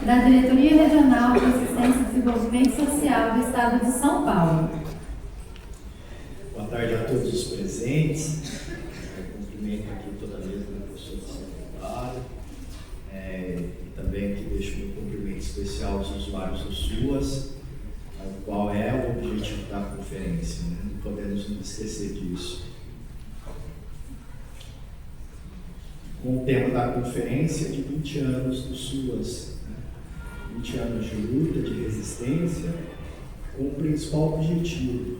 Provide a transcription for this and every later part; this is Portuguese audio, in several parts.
da Diretoria Regional de Assistência e Desenvolvimento Social do Estado de São Paulo. Boa tarde a todos os presentes. Cumprimento aqui toda a mesa da professora secretária. E também aqui deixo meu cumprimento especial aos usuários do SUAS, qual é o objetivo da conferência, né? Não podemos nos esquecer disso. Com o tema da conferência de 20 anos do SUAS, né? 20 anos de luta, de resistência, com o principal objetivo,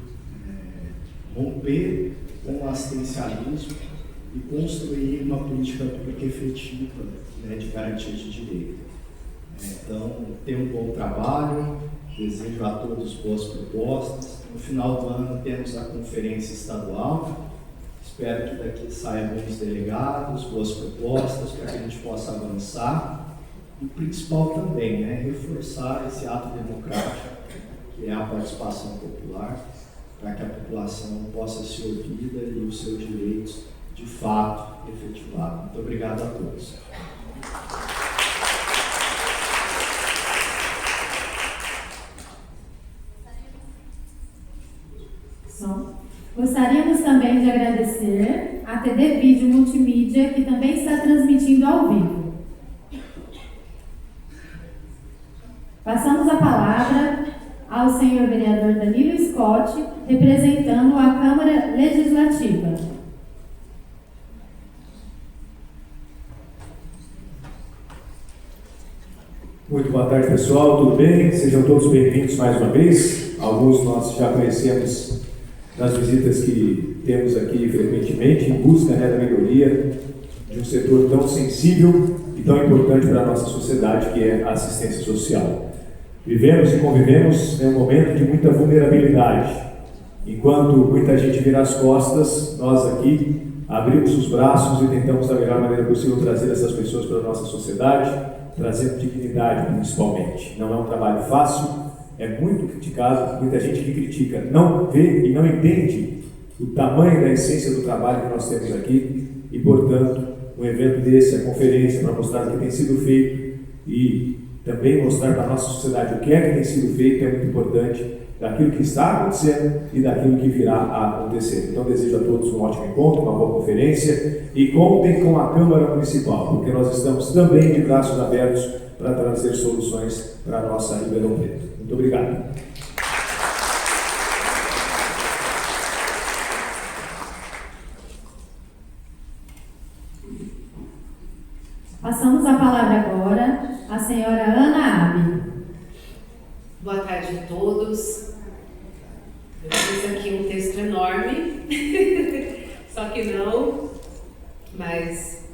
romper com o assistencialismo e construir uma política pública efetiva, né, de garantia de direito. Então, tenham um bom trabalho, desejo a todos boas propostas. No final do ano temos a conferência estadual, espero que daqui saiam bons delegados, boas propostas para que a gente possa avançar. E o principal também, né, reforçar esse ato democrático, que é a participação popular, para que a população possa ser ouvida e os seus direitos, de fato, efetivados. Muito obrigado a todos. Gostaríamos também de agradecer a TD Vídeo Multimídia, que também está transmitindo ao vivo. Passamos a palavra ao senhor vereador Danilo Scott, representando a Câmara Legislativa. Muito boa tarde, pessoal, tudo bem? Sejam todos bem-vindos mais uma vez. Alguns nós já conhecemos nas visitas que temos aqui frequentemente, em busca, né, da melhoria de um setor tão sensível e tão importante para a nossa sociedade, que é a assistência social. Vivemos e convivemos em um momento de muita vulnerabilidade. Enquanto muita gente vira as costas, nós aqui abrimos os braços e tentamos da melhor maneira possível trazer essas pessoas para a nossa sociedade, trazendo dignidade principalmente. Não é um trabalho fácil, é muito criticado, muita gente que critica não vê e não entende o tamanho da essência do trabalho que nós temos aqui e, portanto, um evento desse, a conferência, para mostrar o que tem sido feito e também mostrar para a nossa sociedade o que é que tem sido feito, é muito importante, daquilo que está acontecendo e daquilo que virá a acontecer. Então, desejo a todos um ótimo encontro, uma boa conferência e contem com a Câmara Municipal, porque nós estamos também de braços abertos para trazer soluções para a nossa Ribeirão Preto. Muito obrigado. Passamos a palavra agora à senhora Ana Abi. Boa tarde a todos. Eu fiz aqui um texto enorme, só que não, mas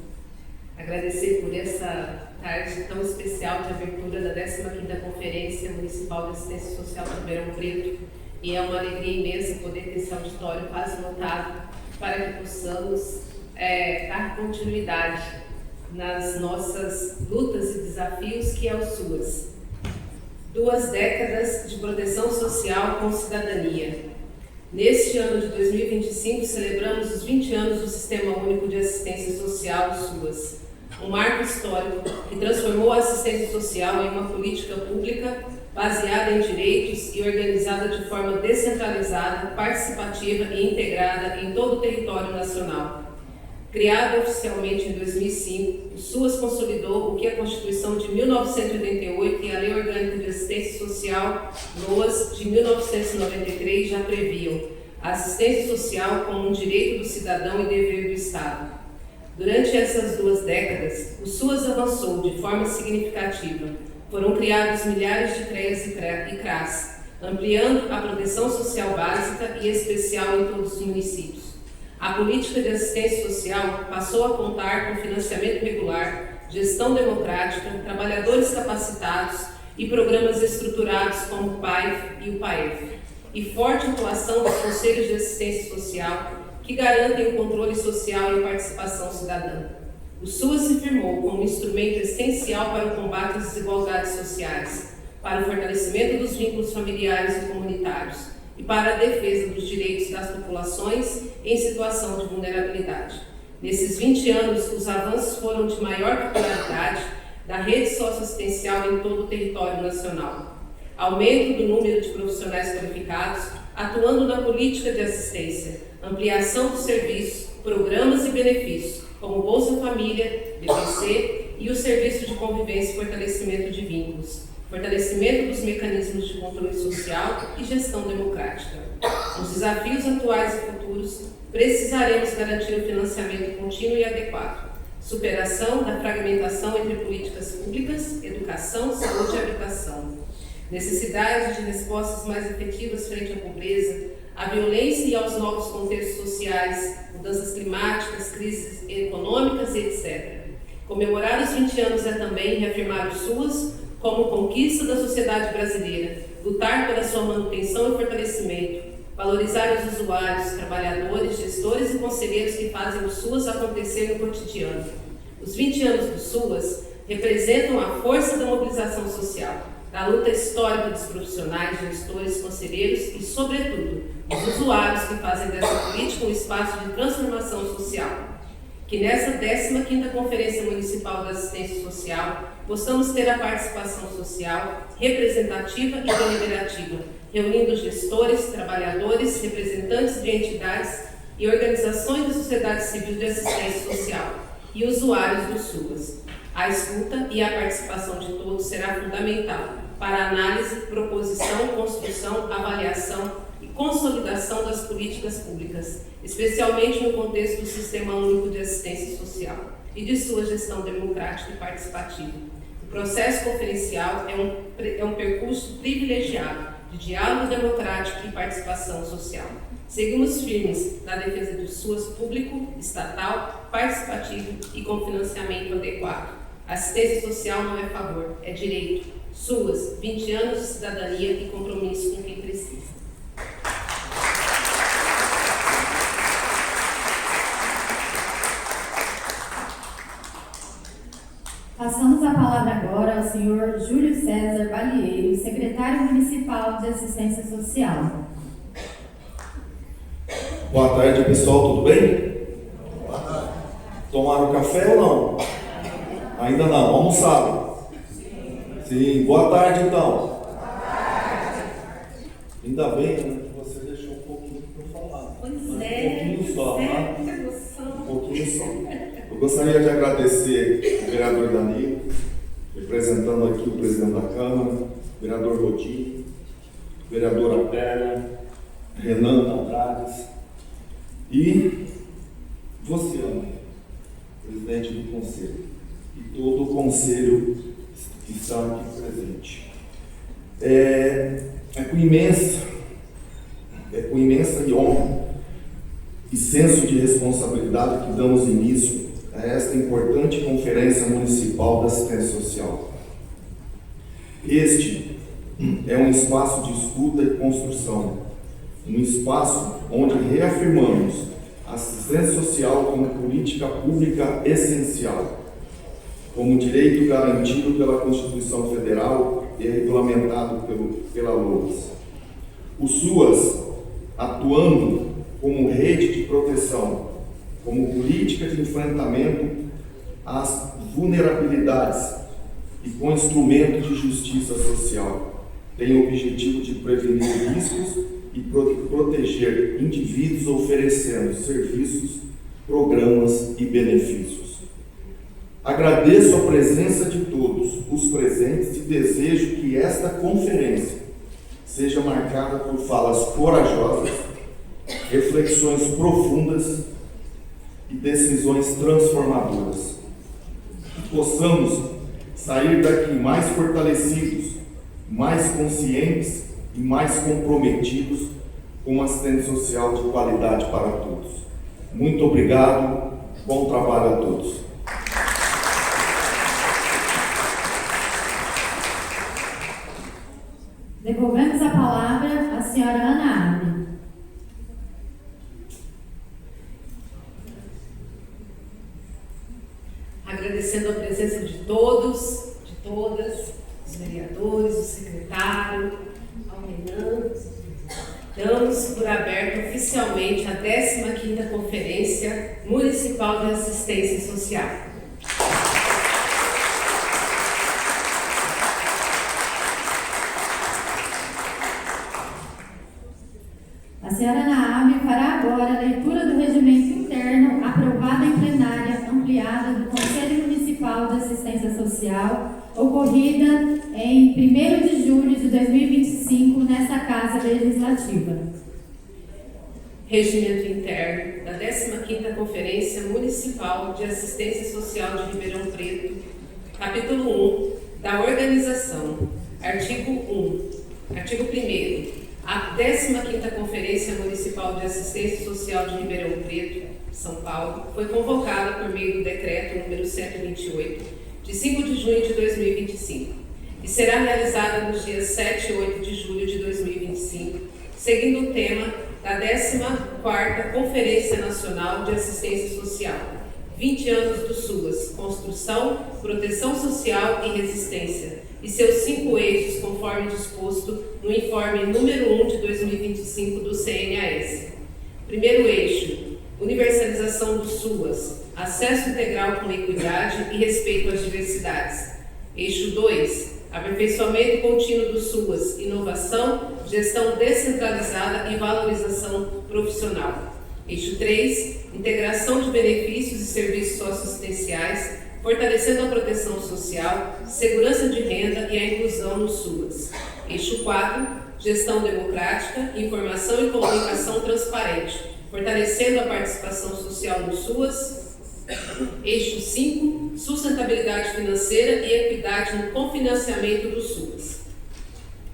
agradecer por essa tarde tão especial de abertura da 15ª Conferência Municipal de Assistência Social de Ribeirão Preto, e é uma alegria imensa poder ter esse auditório quase lotado para que possamos dar continuidade nas nossas lutas e desafios, que é o SUAS. 2 décadas de proteção social com cidadania. Neste ano de 2025, celebramos os 20 anos do Sistema Único de Assistência Social, SUAS. Um marco histórico que transformou a assistência social em uma política pública baseada em direitos e organizada de forma descentralizada, participativa e integrada em todo o território nacional. Criado oficialmente em 2005, o SUAS consolidou o que a Constituição de 1988 e a Lei Orgânica de Assistência Social, LOAS, de 1993 já previam: a assistência social como um direito do cidadão e dever do Estado. Durante essas 2 décadas, o SUAS avançou de forma significativa. Foram criados milhares de CREAs e CRAS, ampliando a proteção social básica e especial em todos os municípios. A política de assistência social passou a contar com financiamento regular, gestão democrática, trabalhadores capacitados e programas estruturados como o PAIF e o PAEF, e forte atuação dos conselhos de assistência social, que garantem o controle social e a participação cidadã. O SUAS se firmou como um instrumento essencial para o combate às desigualdades sociais, para o fortalecimento dos vínculos familiares e comunitários, e para a defesa dos direitos das populações em situação de vulnerabilidade. Nesses 20 anos, os avanços foram de maior popularidade, da rede socioassistencial em todo o território nacional, aumento do número de profissionais qualificados, atuando na política de assistência, ampliação dos serviços, programas e benefícios, como Bolsa Família, BPC e o Serviço de Convivência e Fortalecimento de Vínculos, fortalecimento dos mecanismos de controle social e gestão democrática. Nos desafios atuais e futuros, precisaremos garantir o financiamento contínuo e adequado, superação da fragmentação entre políticas públicas, educação, saúde e habitação, necessidade de respostas mais efetivas frente à pobreza, à violência e aos novos contextos sociais, mudanças climáticas, crises econômicas, etc. Comemorar os 20 anos é também reafirmar os SUAS como conquista da sociedade brasileira, lutar pela sua manutenção e fortalecimento, valorizar os usuários, trabalhadores, gestores e conselheiros que fazem o SUAS acontecer no cotidiano. Os 20 anos do SUAS representam a força da mobilização social, da luta histórica dos profissionais, gestores, conselheiros e, sobretudo, dos usuários que fazem dessa política um espaço de transformação social. Que nessa 15ª Conferência Municipal da Assistência Social possamos ter a participação social representativa e deliberativa, reunindo gestores, trabalhadores, representantes de entidades e organizações da sociedade civil de assistência social e usuários do SUAS. A escuta e a participação de todos será fundamental para a análise, proposição, construção, avaliação e consolidação das políticas públicas, especialmente no contexto do Sistema Único de Assistência Social e de sua gestão democrática e participativa. O processo conferencial é um percurso privilegiado de diálogo democrático e participação social. Seguimos firmes na defesa do SUAS público, estatal, participativo e com financiamento adequado. Assistência social não é favor, é direito. SUAS, 20 anos de cidadania e compromisso com quem precisa. Passamos a palavra agora ao senhor Júlio César Balieiro, secretário municipal de assistência social. Boa tarde, pessoal, tudo bem? Boa tarde. Tomaram café ou não? Ainda não, almoçaram? Sim, boa tarde então. Boa tarde. Ainda bem, né, que você deixou um pouquinho para eu falar. Pois Um é. pouquinho só, né? Um pouquinho só. Eu gostaria de agradecer o vereador Danilo, representando aqui o presidente da Câmara, o vereador Rodinho, vereadora Perna, Renan Andrades e você, Ana, presidente do Conselho, e todo o Conselho que está aqui presente. É com imensa honra e senso de responsabilidade que damos início a esta importante Conferência Municipal da Assistência Social. Este é um espaço de escuta e construção, um espaço onde reafirmamos a assistência social como política pública essencial, como direito garantido pela Constituição Federal e regulamentado pela LOAS. O SUAS, atuando como rede de proteção, como política de enfrentamento às vulnerabilidades e com instrumentos de justiça social, tem o objetivo de prevenir riscos e proteger indivíduos oferecendo serviços, programas e benefícios. Agradeço a presença de todos os presentes e desejo que esta conferência seja marcada por falas corajosas, reflexões profundas e decisões transformadoras. Que possamos sair daqui mais fortalecidos, mais conscientes e mais comprometidos com uma assistência social de qualidade para todos. Muito obrigado, bom trabalho a todos. Devolvemos a palavra à senhora Ana Arne. Agradecendo a presença de todos, de todas, os vereadores, o secretário, ao Renan, damos por aberto oficialmente a 15ª Conferência Municipal de Assistência Social. senhora Naabe fará agora a leitura do regimento interno aprovado em plenária ampliada do Conselho Municipal de Assistência Social, ocorrida em 1º de julho de 2025, nesta Casa Legislativa. Regimento interno da 15ª Conferência Municipal de Assistência Social de Ribeirão Preto, capítulo 1 da Organização, artigo 1. Artigo 1º. A 15ª Conferência Municipal de Assistência Social de Ribeirão Preto, São Paulo, foi convocada por meio do decreto número 128, de 5 de junho de 2025, e será realizada nos dias 7 e 8 de julho de 2025, seguindo o tema da 14ª Conferência Nacional de Assistência Social, 20 anos do SUAS, Construção, Proteção Social e Resistência, e seus 5 eixos, conforme disposto no informe número 1 de 2025 do CNAS. Primeiro eixo, universalização do SUAS, acesso integral com equidade e respeito às diversidades. Eixo 2, aperfeiçoamento contínuo do SUAS, inovação, gestão descentralizada e valorização profissional. Eixo 3, integração de benefícios e serviços socioassistenciais, fortalecendo a proteção social, segurança de renda e a inclusão no SUAS. Eixo 4, gestão democrática, informação e comunicação transparente, fortalecendo a participação social no SUAS. Eixo 5, sustentabilidade financeira e equidade no cofinanciamento do SUAS.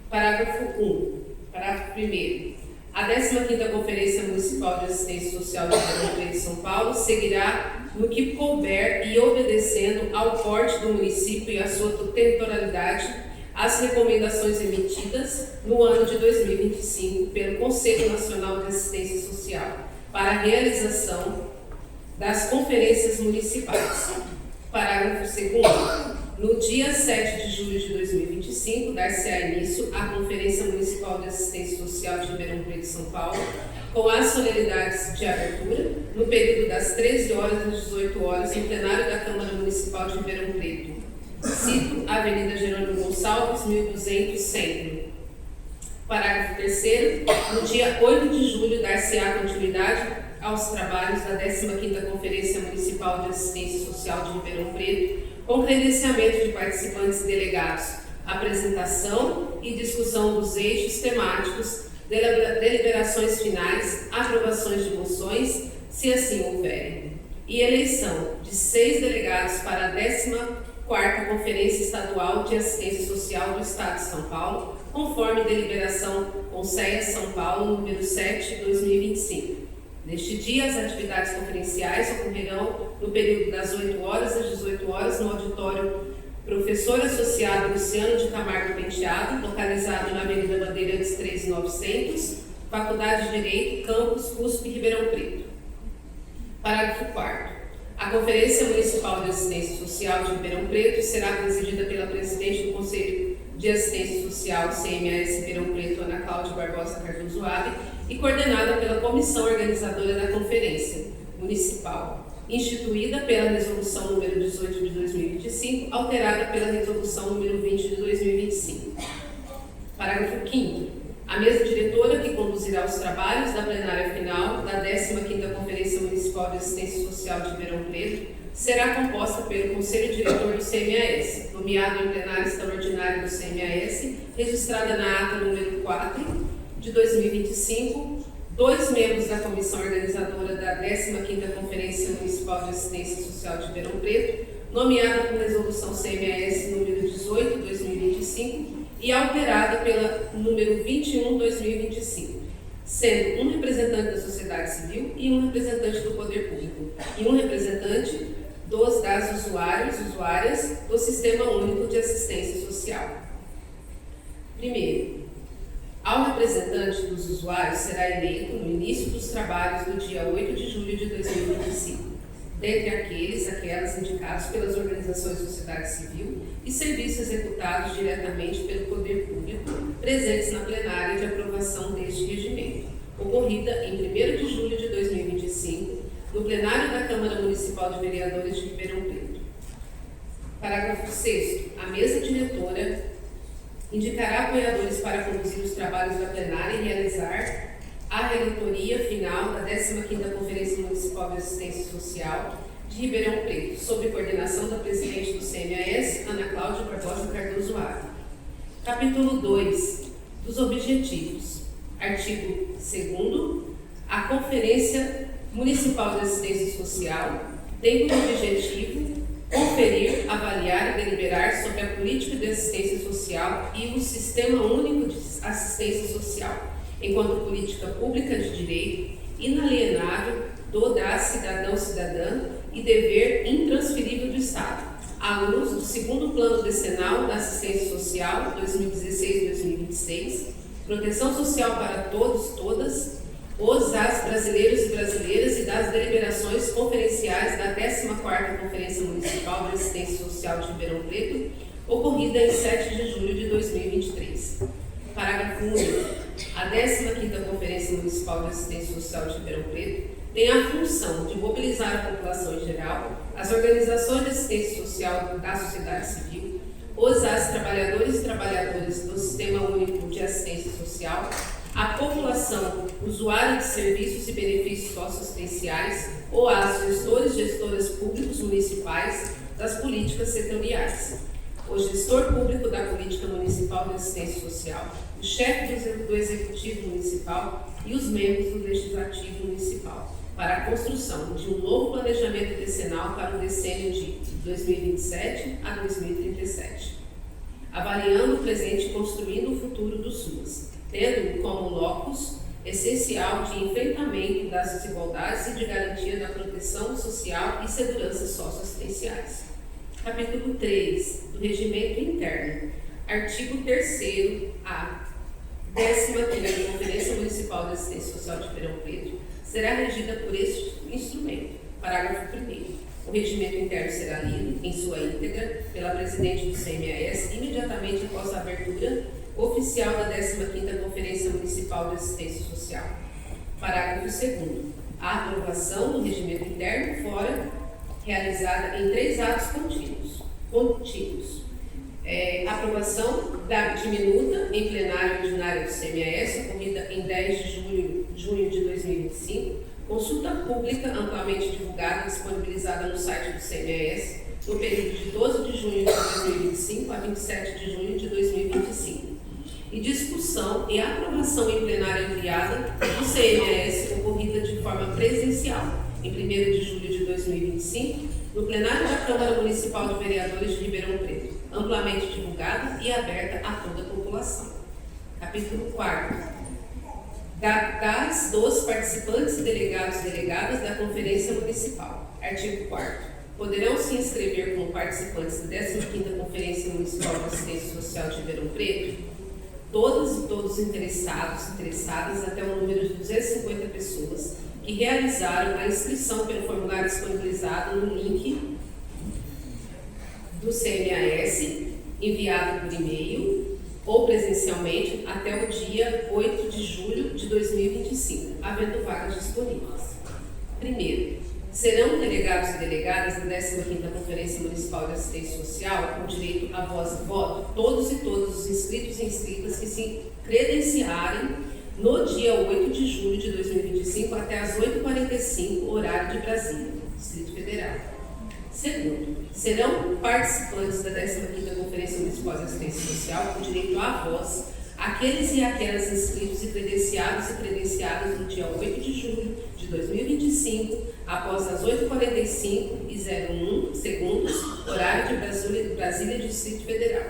Parágrafo 1. Parágrafo 1º. A 15ª Conferência Municipal de Assistência Social de Ribeirão Preto, São Paulo, seguirá no que couber e obedecendo ao porte do município e à sua territorialidade as recomendações emitidas no ano de 2025 pelo Conselho Nacional de Assistência Social para a realização das conferências municipais. Parágrafo 2º. No dia 7 de julho de 2025, dar-se-á início à Conferência Municipal de Assistência Social de Ribeirão Preto, São Paulo, com as solenidades de abertura, no período das 13 horas às 18 horas, em plenário da Câmara Municipal de Ribeirão Preto. Cito Avenida Jerônimo Gonçalves, 1200, Centro. Parágrafo 3º. No dia 8 de julho, dar-se-á continuidade aos trabalhos da 15ª Conferência Municipal de Assistência Social de Ribeirão Preto, com credenciamento de participantes e delegados, apresentação e discussão dos eixos temáticos, deliberações finais, aprovações de moções, se assim houverem, e eleição de 6 delegados para a 14ª Conferência Estadual de Assistência Social do Estado de São Paulo, conforme deliberação Conselho São Paulo, número 7, 2025. Neste dia, as atividades conferenciais ocorrerão no período das 8 horas às 18 horas no auditório Professor Associado Luciano de Camargo Penteado, localizado na Avenida Bandeirantes 3900, Faculdade de Direito, Campus USP Ribeirão Preto. Parágrafo 4º. A Conferência Municipal de Assistência Social de Ribeirão Preto será presidida pela presidente do Conselho de Assistência Social CMAS Ribeirão Preto, Ana Cláudia Barbosa Cardoso Abe, e coordenada pela Comissão Organizadora da Conferência Municipal, instituída pela Resolução número 18 de 2025, alterada pela Resolução número 20 de 2025. Parágrafo 5º. A mesa diretora que conduzirá os trabalhos da plenária final da 15ª Conferência Municipal de Assistência Social de Ribeirão Preto será composta pelo Conselho Diretor do CMAS, nomeado em plenária extraordinária do CMAS, registrada na ata número 4 de 2025, 2 membros da Comissão Organizadora da 15ª Conferência Municipal de Assistência Social de Ribeirão Preto, nomeada por resolução CMAS número 18, 2025, e alterada pela número 21, 2025, sendo um representante da sociedade civil e um representante do poder público, e um representante das usuárias do Sistema Único de Assistência Social. Primeiro, ao representante dos usuários será eleito no início dos trabalhos do dia 8 de julho de 2025, dentre aquelas indicados pelas organizações da sociedade civil e serviços executados diretamente pelo poder público, presentes na plenária de aprovação deste regimento, ocorrida em 1º de julho de 2025, no plenário da Câmara Municipal de Vereadores de Ribeirão Preto. Parágrafo 6º. A mesa diretora indicará apoiadores para conduzir os trabalhos da plenária e realizar a reitoria final da 15ª Conferência Municipal de Assistência Social de Ribeirão Preto, sob coordenação da presidente do CMAS, Ana Cláudia Barbosa Cardoso Ávila. Capítulo 2 dos Objetivos. Artigo 2º. A Conferência Municipal de Assistência Social tem por objetivo conferir, avaliar e deliberar sobre a política de assistência social e o Sistema Único de Assistência Social, enquanto política pública de direito inalienável da cidadão-cidadã e dever intransferível do Estado, à luz do 2º Plano Decenal da Assistência Social 2016-2026, proteção social para todos, todas, as brasileiros e brasileiras e das deliberações conferenciais da 14ª Conferência Municipal de Assistência Social de Ribeirão Preto, ocorrida em 7 de julho de 2023. Parágrafo único. A 15ª Conferência Municipal de Assistência Social de Ribeirão Preto tem a função de mobilizar a população em geral, as organizações de assistência social da sociedade civil, as trabalhadores e trabalhadoras do Sistema Único de Assistência Social, a população usuária de serviços e benefícios socioassistenciais ou as gestores e gestoras públicos municipais das políticas setoriais, o gestor público da política municipal de assistência social, o chefe do executivo municipal e os membros do legislativo municipal, para a construção de um novo planejamento decenal para o decênio de 2027 a 2037, avaliando o presente e construindo o futuro do SUAS, tendo como locus essencial de enfrentamento das desigualdades e de garantia da proteção social e segurança socioassistenciais. Capítulo 3 do Regimento Interno. Artigo 3º. A 15ª Conferência Municipal de Assistência Social de Ribeirão Preto será regida por este instrumento. Parágrafo 1º. O regimento interno será lido, em sua íntegra, pela presidente do CMAS imediatamente após a abertura oficial da 15ª Conferência Municipal de Assistência Social. Parágrafo 2º. A aprovação do regimento interno fora realizada em 3 atos contínuos. Aprovação de minuta em plenário ordinário do CMAS, ocorrida em 10 de junho de 2025, consulta pública amplamente divulgada e disponibilizada no site do CMAS no período de 12 de junho de 2025 a 27 de junho de 2025, e discussão e aprovação em plenário ampliada do CMAS ocorrida de forma presencial em 1º de julho de 2025, no plenário da Câmara Municipal de Vereadores de Ribeirão Preto, amplamente divulgada e aberta a toda a população. Capítulo 4. Dos participantes e delegados e delegadas da Conferência Municipal. Artigo 4º. Poderão se inscrever como participantes da 15ª Conferência Municipal de Assistência Social de Ribeirão Preto todas e todos interessadas até o número de 250 pessoas que realizaram a inscrição pelo formulário disponibilizado no link do CMAS, enviado por e-mail ou presencialmente até o dia 8 de julho de 2025, havendo vagas disponíveis. Primeiro, serão delegados e delegadas da 15ª Conferência Municipal de Assistência Social com direito à voz e voto todos e todas os inscritos e inscritas que se credenciarem no dia 8 de julho de 2025 até às 8h45, horário de Brasília, Distrito Federal. Segundo, serão participantes da 15ª Conferência Municipal de Assistência Social com direito à voz aqueles e aquelas inscritos e credenciadas no dia 8 de julho de 2025, após as 8h45 segundos, horário de Brasília, Distrito Federal.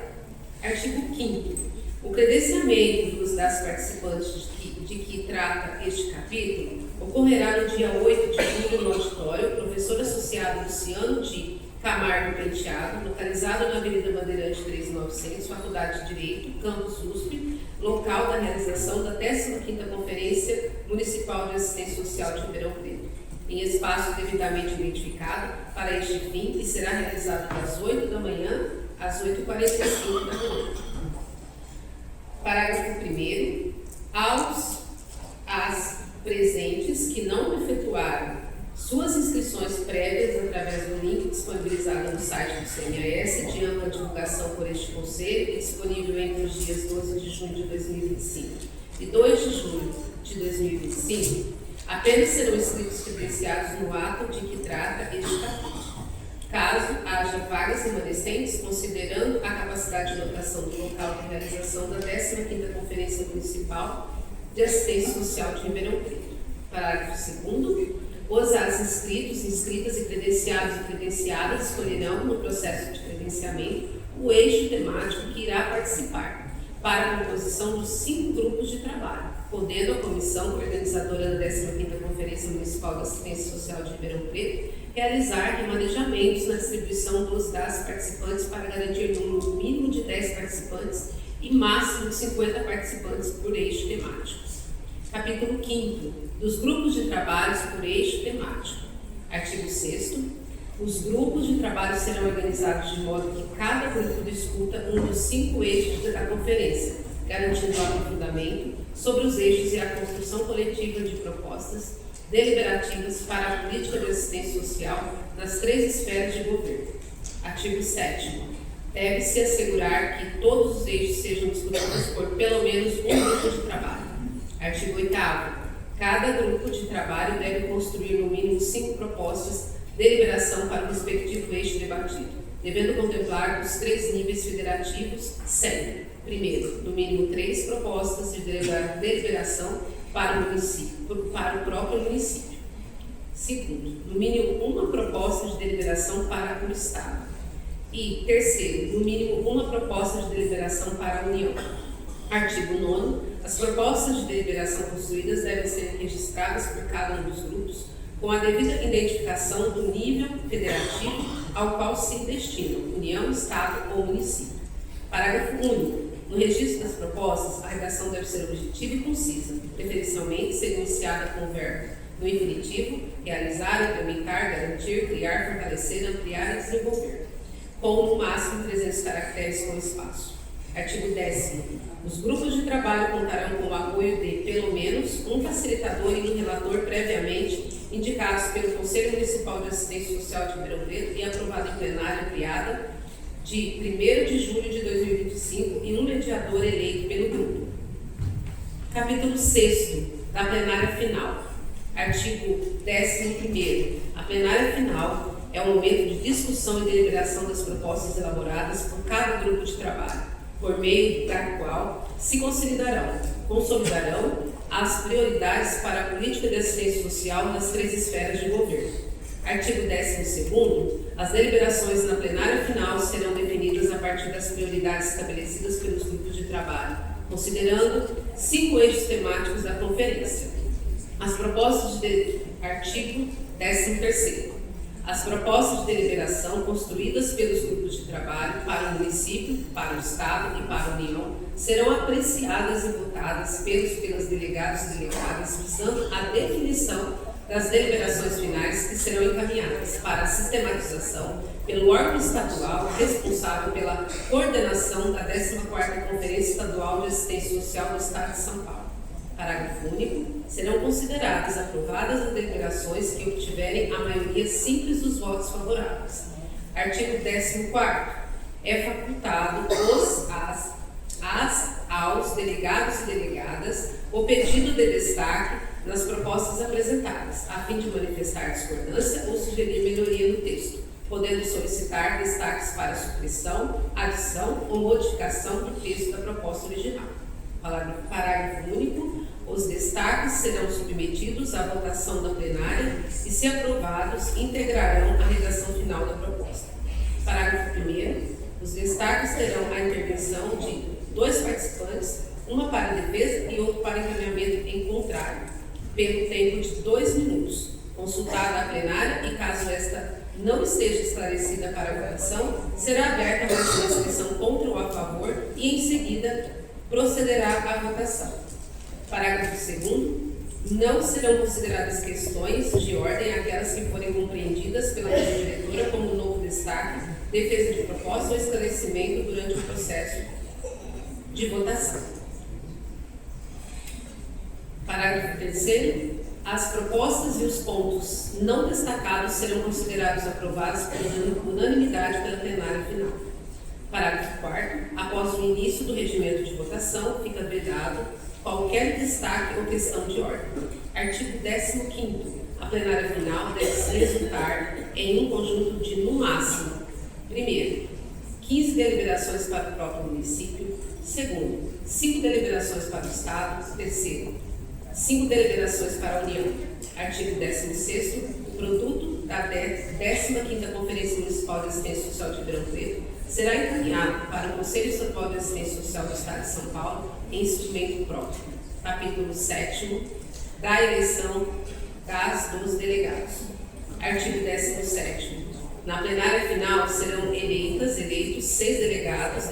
Artigo 5º. O credenciamento das participantes de que trata este capítulo ocorrerá no dia 8 de julho no auditório Professor Associado Luciano de Camargo Penteado, localizado na Avenida Bandeirante 3900, Faculdade de Direito, Campus USP, local da realização da 15ª Conferência Municipal de Assistência Social de Ribeirão Preto, em espaço devidamente identificado para este fim, que será realizado das 8 da manhã às 8h45 da noite. Parágrafo 1º. As presentes que não efetuaram suas inscrições prévias através do link disponibilizado no site do CMAS de ampla divulgação por este Conselho e disponível entre os dias 12 de junho de 2025 e 2 de julho de 2025, apenas serão inscritos credenciados no ato de que trata este capítulo. Caso haja vagas remanescentes, considerando a capacidade de lotação do local de realização da 15ª Conferência Municipal de Assistência Social de Ribeirão Preto. Parágrafo 2º. Os inscritos, inscritas e credenciados e credenciadas escolherão, no processo de credenciamento, o eixo temático que irá participar, para a composição de 5 grupos de trabalho, podendo a comissão organizadora da 15ª Conferência Municipal de Assistência Social de Ribeirão Preto realizar remanejamentos na distribuição dos dados participantes para garantir um número mínimo de 10 participantes e máximo de 50 participantes por eixo temático. Capítulo 5º. Dos grupos de trabalhos por eixo temático. Artigo 6º. Os grupos de trabalho serão organizados de modo que cada grupo discuta um dos 5 eixos da conferência, garantindo o aprofundamento sobre os eixos e a construção coletiva de propostas deliberativas para a política de assistência social nas 3 esferas de governo. Artigo 7º. Deve-se assegurar que todos os eixos sejam discutidos por pelo menos um grupo de trabalho. Artigo 8º. Cada grupo de trabalho deve construir no mínimo 5 propostas de deliberação para o respectivo eixo debatido, devendo contemplar os 3 níveis federativos sempre. Primeiro, no mínimo 3 propostas de deliberação para o próprio município. Segundo, no mínimo 1 proposta de deliberação para o Estado. E terceiro, no mínimo 1 proposta de deliberação para a União. Artigo 9º. As propostas de deliberação construídas devem ser registradas por cada um dos grupos com a devida identificação do nível federativo ao qual se destinam, União, Estado ou município. Parágrafo único. No registro das propostas, a redação deve ser objetiva e concisa, preferencialmente ser iniciada com o verbo no infinitivo, realizar, implementar, garantir, criar, fortalecer, ampliar e desenvolver, com no máximo 300 caracteres com espaço. Artigo 10º. Os grupos de trabalho contarão com o apoio de, pelo menos, um facilitador e um relator previamente indicados pelo Conselho Municipal de Assistência Social de Ribeirão Preto e aprovado em plenária ampliada de 1º de julho de 2025 e um mediador eleito pelo grupo. Capítulo 6º da plenária final. Artigo 11º. A plenária final é o momento de discussão e deliberação das propostas elaboradas por cada grupo de trabalho, por meio da qual se consolidarão as prioridades para a política de assistência social nas 3 esferas de governo. Artigo 12º. As deliberações na plenária final serão definidas a partir das prioridades estabelecidas pelos grupos de trabalho, considerando 5 eixos temáticos da conferência. As propostas de artigo 13º. As propostas de deliberação construídas pelos grupos de trabalho para o município, para o Estado e para a União serão apreciadas e votadas pelas delegados e delegadas, visando a definição das deliberações finais que serão encaminhadas para a sistematização pelo órgão estadual responsável pela coordenação da 14ª Conferência Estadual de Assistência Social do Estado de São Paulo. Parágrafo único. Serão consideradas aprovadas as deliberações que obtiverem a maioria simples dos votos favoráveis. Artigo 14º. É facultado aos delegados e delegadas o pedido de destaque nas propostas apresentadas, a fim de manifestar discordância ou sugerir melhoria no texto, podendo solicitar destaques para supressão, adição ou modificação do texto da proposta original. Parágrafo único. Os destaques serão submetidos à votação da plenária e, se aprovados, integrarão a redação final da proposta. Parágrafo 1º. Os destaques terão a intervenção de 2 participantes, uma para defesa e outro para encaminhamento em contrário, pelo tempo de 2 minutos, consultada a plenária e, caso esta não esteja esclarecida para a votação, será aberta mais uma inscrição contra ou a favor e, em seguida, procederá à votação. Parágrafo 2º. Não serão consideradas questões de ordem aquelas que forem compreendidas pela mesa diretora como novo destaque, defesa de proposta ou esclarecimento durante o processo de votação. Parágrafo 3º. As propostas e os pontos não destacados serão considerados aprovados por unanimidade pela plenária final. Parágrafo 4º. Após o início do regimento de votação, fica vedado qualquer destaque ou questão de ordem. Artigo 15º. A plenária final deve resultar em um conjunto de, no máximo, primeiro, 15 deliberações para o próprio município. Segundo, 5 deliberações para o Estado. Terceiro, 5 deliberações para a União. Artigo 16º. O produto da 15ª Conferência Municipal de Assistência Social de Ribeirão Preto será encaminhado para o Conselho Estadual de Assistência Social do Estado de São Paulo em instrumento próprio. Capítulo 7º. Da eleição dos delegados. Artigo 17º. Na plenária final serão eleitos 6 delegadas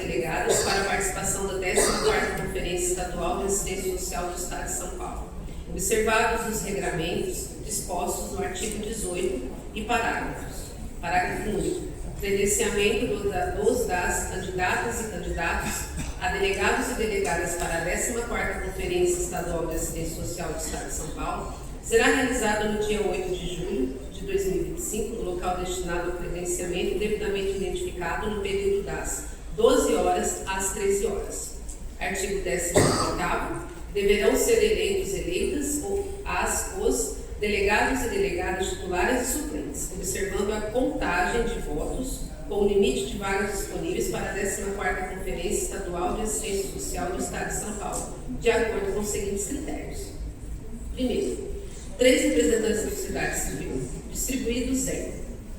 para a participação da 14ª Conferência Estadual de Assistência Social do Estado de São Paulo, observados os regramentos dispostos no artigo 18 e parágrafos. Parágrafo único. Credenciamento das candidatas e candidatos a delegados e delegadas para a 14ª Conferência Estadual de Assistência Social do Estado de São Paulo será realizado no dia 8 de julho de 2025, no local destinado ao credenciamento devidamente identificado no período das 12 horas às 13 horas. Artigo 18º. Deverão ser eleitas os delegados e delegadas titulares e suplentes, observando a contagem de votos com o limite de vagas disponíveis para a 14ª Conferência Estadual de Assistência Social do Estado de São Paulo, de acordo com os seguintes critérios. Primeiro, 3 representantes da sociedade civil, distribuídos em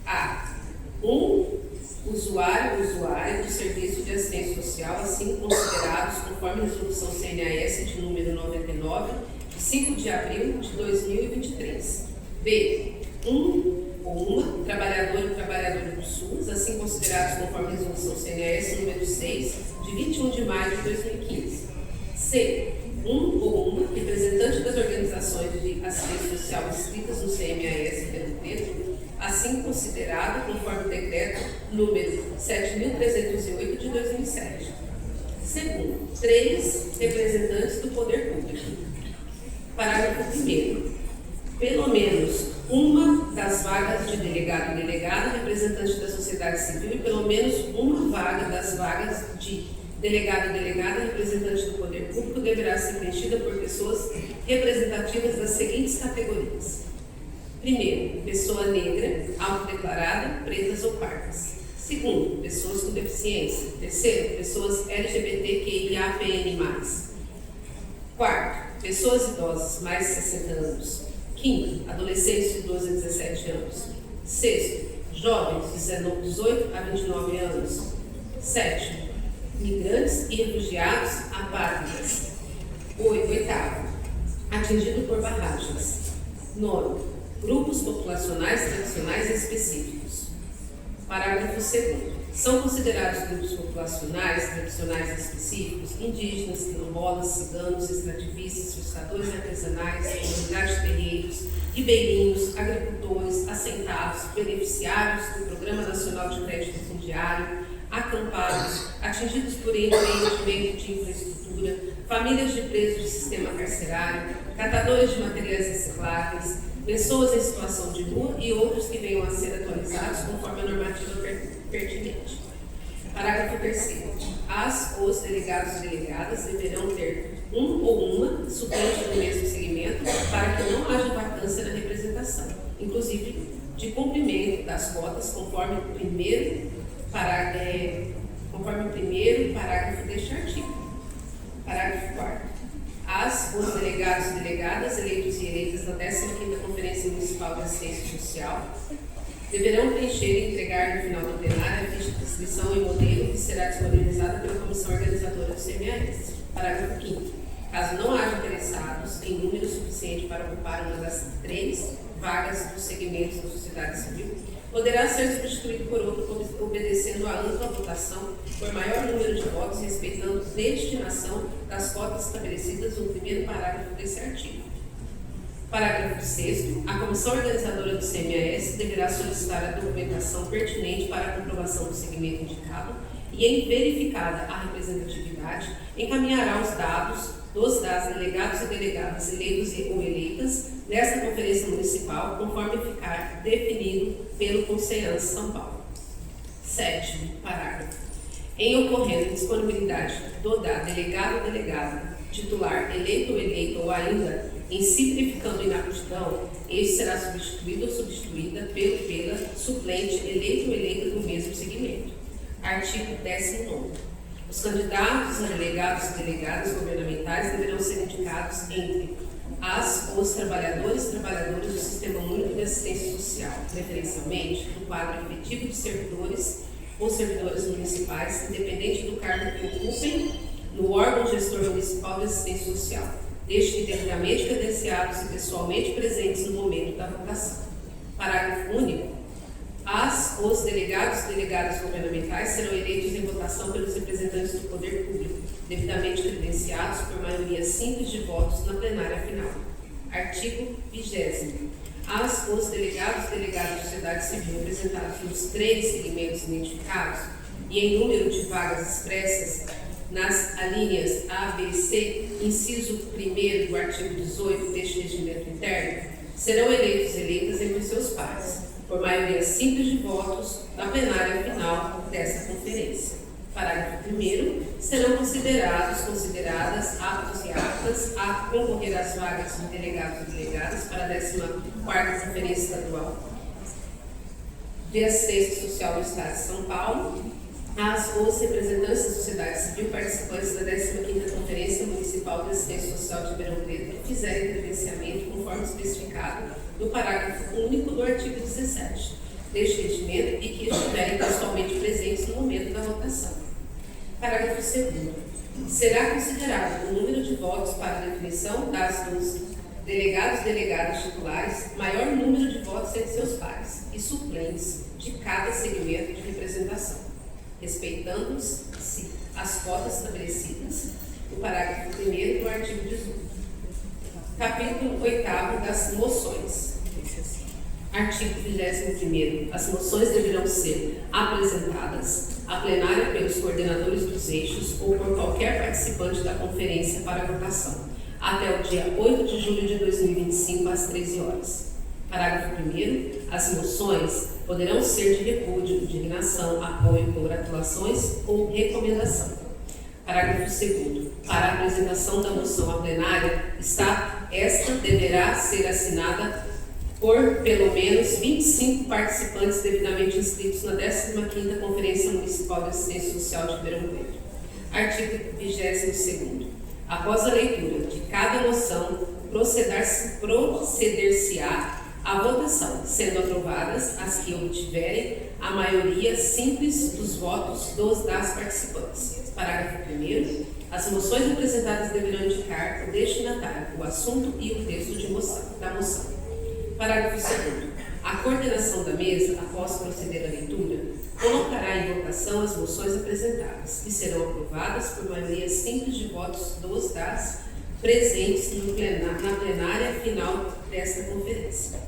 a. 1 usuário do Serviço de Assistência Social, assim considerados conforme a resolução CNAS de número 99, de 5 de abril de 2023. B. 1 ou uma trabalhador e trabalhadora do SUS, assim considerados conforme a resolução CNAS número 6, de 21 de maio de 2015. C. 1 ou uma representante das organizações de assistência social inscritas no CMAS Ribeirão Preto, assim considerado conforme o decreto número 7.308 de 2007. Segundo, 3 representantes do poder público. Parágrafo 1º. Pelo menos uma das vagas de delegado e delegada representante da sociedade civil e pelo menos uma vaga das vagas de delegado e delegada representante do poder público deverá ser preenchida por pessoas representativas das seguintes categorias. Primeiro, pessoa negra, autodeclarada, pretas ou pardas. Segundo, pessoas com deficiência. Terceiro, pessoas LGBTQIAPN+. Quarto, pessoas idosas, mais de 60 anos. Quinto, adolescentes de 12 a 17 anos. Sexto, jovens de 18 a 29 anos. Sétimo, migrantes e refugiados apátridas. Oitavo, atingido por barragens. Nono, grupos populacionais tradicionais específicos. Parágrafo 2º. São considerados grupos populacionais tradicionais específicos indígenas, quilombolas, ciganos, extrativistas, pescadores artesanais, comunidades de terreiros, ribeirinhos, agricultores, assentados, beneficiários do Programa Nacional de Crédito Fundiário, acampados, atingidos por empreendimento de infraestrutura, famílias de presos de sistema carcerário, catadores de materiais recicláveis, pessoas em situação de rua e outros que venham a ser atualizados conforme a normativa pertinente. Parágrafo 3º. Os delegados e delegadas deverão ter um ou uma suplente do mesmo segmento para que não haja vacância na representação, inclusive de cumprimento das cotas conforme o primeiro parágrafo deste artigo. Parágrafo 4º. Os delegados e delegadas eleitos e eleitas na 15ª Conferência Municipal de Assistência Social deverão preencher e entregar no final da plenária a ficha de inscrição e modelo que será disponibilizada pela comissão organizadora do CMAS. Parágrafo 5º. Caso não haja interessados em número suficiente para ocupar uma das 3 vagas dos segmentos da sociedade civil, poderá ser substituído por outro obedecendo à ampla votação por maior número de votos, respeitando a destinação das cotas estabelecidas no primeiro parágrafo desse artigo. Parágrafo 6º. A comissão organizadora do CMAS deverá solicitar a documentação pertinente para a comprovação do segmento indicado e, em verificada a representatividade, encaminhará os dados das delegados e delegadas eleitos ou eleitas nesta conferência municipal, conforme ficar definido pelo Conselho de São Paulo. 7º parágrafo. Em ocorrendo disponibilidade da delegado ou delegada, titular, eleito ou eleita, ou ainda em si verificando inaptidão, este será substituído ou substituída pela suplente, eleito ou eleita do mesmo segmento. Artigo 19º. Os candidatos a delegados e delegadas governamentais deverão ser indicados entre os trabalhadores e trabalhadoras do Sistema Único de Assistência Social, preferencialmente do quadro efetivo de servidores ou servidoras municipais, independente do cargo que ocupem no órgão gestor municipal de assistência social, desde que devidamente credenciados e pessoalmente presentes no momento da votação. Parágrafo único. Os delegados e delegadas governamentais serão eleitos em votação pelos representantes do poder público, devidamente credenciados por maioria simples de votos na plenária final. Artigo 20º. Os delegados e delegadas da sociedade civil representados nos 3 segmentos identificados e em número de vagas expressas nas alíneas A, B e C, inciso 1º do artigo 18 deste regimento interno, serão eleitos e eleitas entre seus pares, por maioria simples de votos, na plenária final desta conferência. Parágrafo 1º. Serão consideradas aptos e aptas a concorrer às vagas de delegados e delegadas para a 14ª Conferência Estadual de Assistência Social do Estado de São Paulo, os representantes da sociedade civil participantes da 15ª Conferência Municipal de Assistência Social de Ribeirão Preto que fizerem credenciamento conforme especificado no parágrafo único do artigo 17 deste regimento e que estiverem pessoalmente presentes no momento da votação. Parágrafo 2º. Será considerado o número de votos para a definição dos delegados e delegadas titulares maior número de votos entre seus pares e suplentes de cada segmento de representação, respeitando-se as cotas estabelecidas no parágrafo 1º do artigo 18. Capítulo 8º das moções. Artigo 21º. As moções deverão ser apresentadas à plenária pelos coordenadores dos eixos ou por qualquer participante da conferência para votação, até o dia 8 de julho de 2025, às 13 horas. Parágrafo 1º. As moções poderão ser de repúdio, indignação, apoio, congratulações ou recomendação. Parágrafo 2º. Para a apresentação da moção à plenária, esta deverá ser assinada por pelo menos 25 participantes devidamente inscritos na 15ª Conferência Municipal de Assistência Social de Ribeirão Preto. Artigo 22º. Após a leitura de cada moção, proceder-se-á à votação, sendo aprovadas as que obtiverem a maioria simples dos votos das participantes. Parágrafo 1º. As moções apresentadas deverão indicar o destinatário, o assunto e o texto da moção. Parágrafo 2º. A coordenação da mesa, após proceder à leitura, colocará em votação as moções apresentadas, que serão aprovadas por maioria simples de votos das presentes na plenária final desta conferência.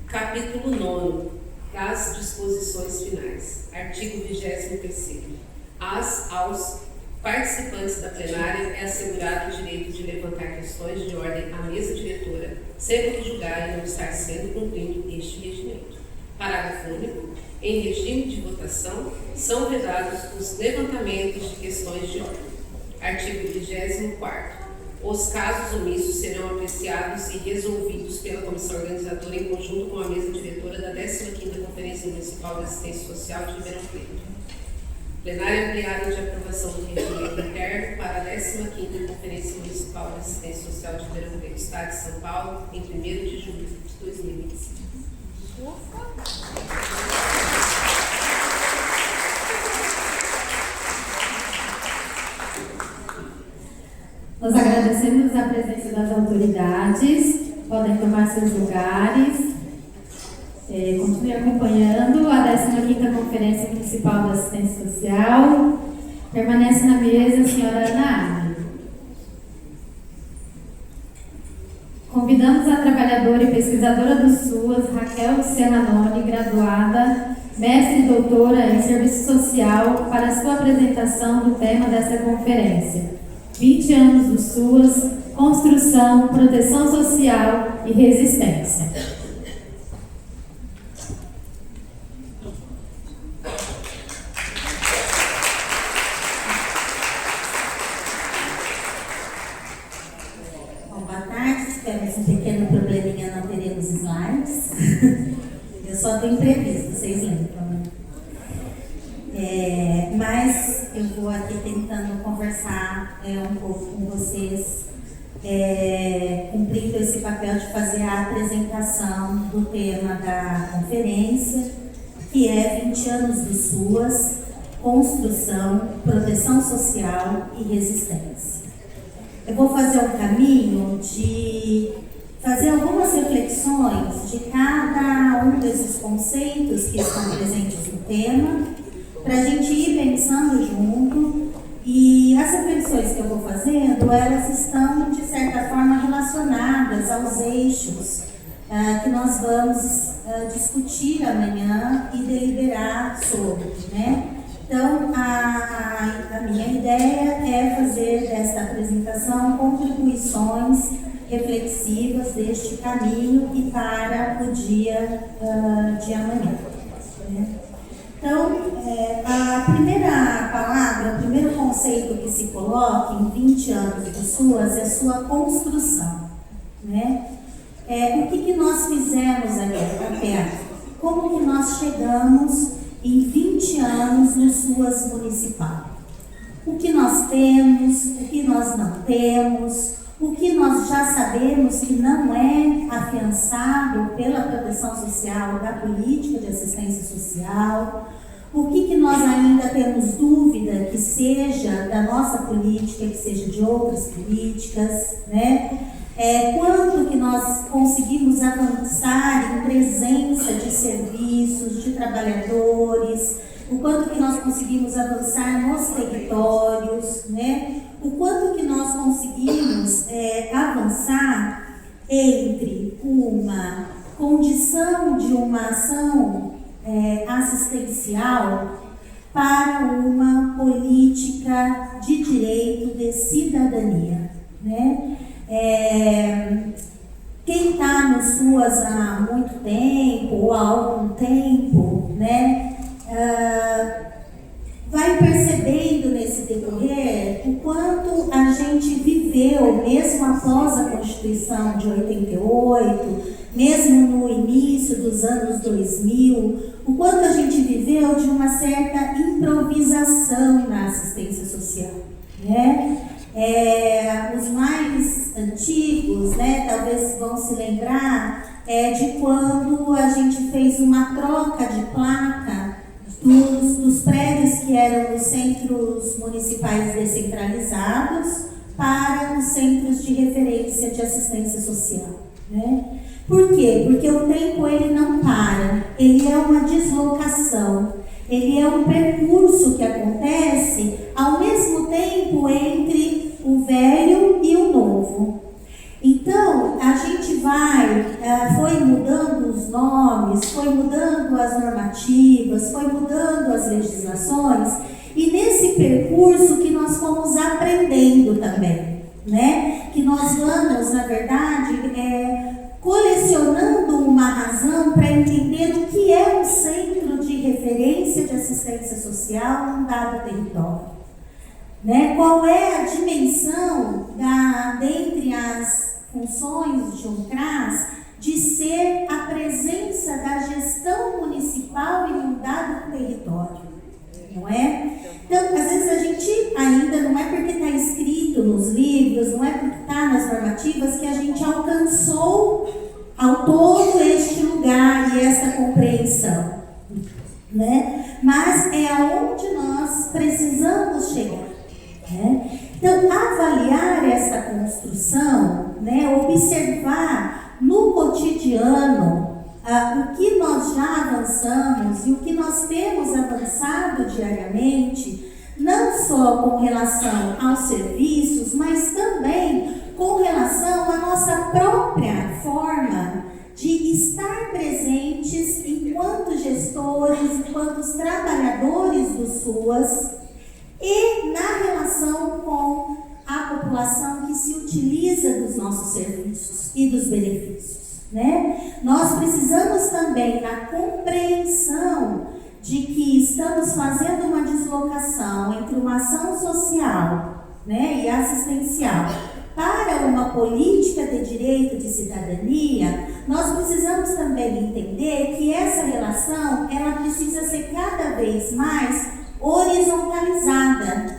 Capítulo 9. Das disposições finais. Artigo 23º. Aos participantes da plenária é assegurado o direito de levantar questões de ordem à mesa diretora, sempre que julgarem não estar sendo cumprido este regimento. Parágrafo único. Em regime de votação, são vedados os levantamentos de questões de ordem. Artigo 24º. Os casos omissos serão apreciados e resolvidos pela comissão organizadora em conjunto com a mesa diretora da 15ª Conferência Municipal de Assistência Social de Ribeirão Preto. Plenária ampliada de aprovação do regimento interno para a 15ª Conferência Municipal de Assistência Social de Ribeirão Preto, Estado de São Paulo, em 1º de julho de 2025. Nós agradecemos a presença das autoridades, podem tomar seus lugares. Continue acompanhando a 15ª Conferência Municipal de Assistência Social. Permanece na mesa a senhora Ana Arne. Convidamos a trabalhadora e pesquisadora do SUAS, Raquel Serranoni, graduada, mestre e doutora em Serviço Social, para a sua apresentação do tema desta conferência. 20 anos do SUAS, construção, proteção social e resistência. do imprevisto, vocês lembram, né? Mas eu vou aqui tentando conversar um pouco com vocês, cumprindo esse papel de fazer a apresentação do tema da conferência, que é 20 anos do SUAS, construção, proteção social e resistência. Eu vou fazer um caminho de fazer algumas reflexões de cada um desses conceitos que estão presentes no tema, para a gente ir pensando junto, e as reflexões que eu vou fazendo, elas estão, de certa forma, relacionadas aos eixos que nós vamos discutir amanhã e deliberar sobre, né? Então, a minha ideia é fazer desta apresentação contribuições reflexivas deste caminho e para o dia de amanhã, né? Então, a primeira palavra, o primeiro conceito que se coloca em 20 anos do SUAS é sua construção, né? O que nós fizemos até aqui? Como que nós chegamos em 20 anos no SUAS municipal? O que nós temos, o que nós não temos, o que nós já sabemos que não é afiançado pela proteção social, da política de assistência social, o que nós ainda temos dúvida que seja da nossa política, que seja de outras políticas, né? Quanto que nós conseguimos avançar em presença de serviços, de trabalhadores, o quanto que nós conseguimos avançar nos territórios, né? O quanto que nós conseguimos avançar entre uma condição de uma ação assistencial para uma política de direito de cidadania, né? Quem está no SUAS há muito tempo ou há algum tempo, né, vai percebendo nesse decorrer o quanto a gente viveu, mesmo após a Constituição de 88, mesmo no início dos anos 2000, o quanto a gente viveu de uma certa improvisação na assistência social, né? Os mais antigos, né, talvez vão se lembrar de quando a gente fez uma troca de placa dos prédios que eram os centros municipais descentralizados para os centros de referência de assistência social, né? Por quê? Porque o tempo ele não para, ele é uma deslocação, ele é um percurso que acontece ao mesmo tempo entre o velho e o novo. Então, a gente foi mudando os nomes, foi mudando as normativas, foi mudando as legislações, e nesse percurso que nós fomos aprendendo também, né? Que nós vamos, na verdade, colecionando uma razão para entender o que é um centro de referência de assistência social num dado território, né? Qual é a dimensão dentre as funções de um CRAS de ser a presença da gestão municipal em um dado território, não é? Então, às vezes a gente ainda, não é porque está escrito nos livros, não é porque está nas normativas que a gente alcançou ao todo este lugar e essa compreensão, né? Mas é aonde nós precisamos chegar, né? Então, avaliar essa construção, né, observar no cotidiano o que nós já avançamos e o que nós temos avançado diariamente, não só com relação aos serviços, mas também com relação à nossa própria forma de estar presentes enquanto gestores, enquanto trabalhadores do SUAS e na relação com a população que se utiliza dos nossos serviços e dos benefícios, né? Nós precisamos também da compreensão de que estamos fazendo uma deslocação entre uma ação social, né, e assistencial para uma política de direito de cidadania, nós precisamos também entender que essa relação ela precisa ser cada vez mais horizontalizada.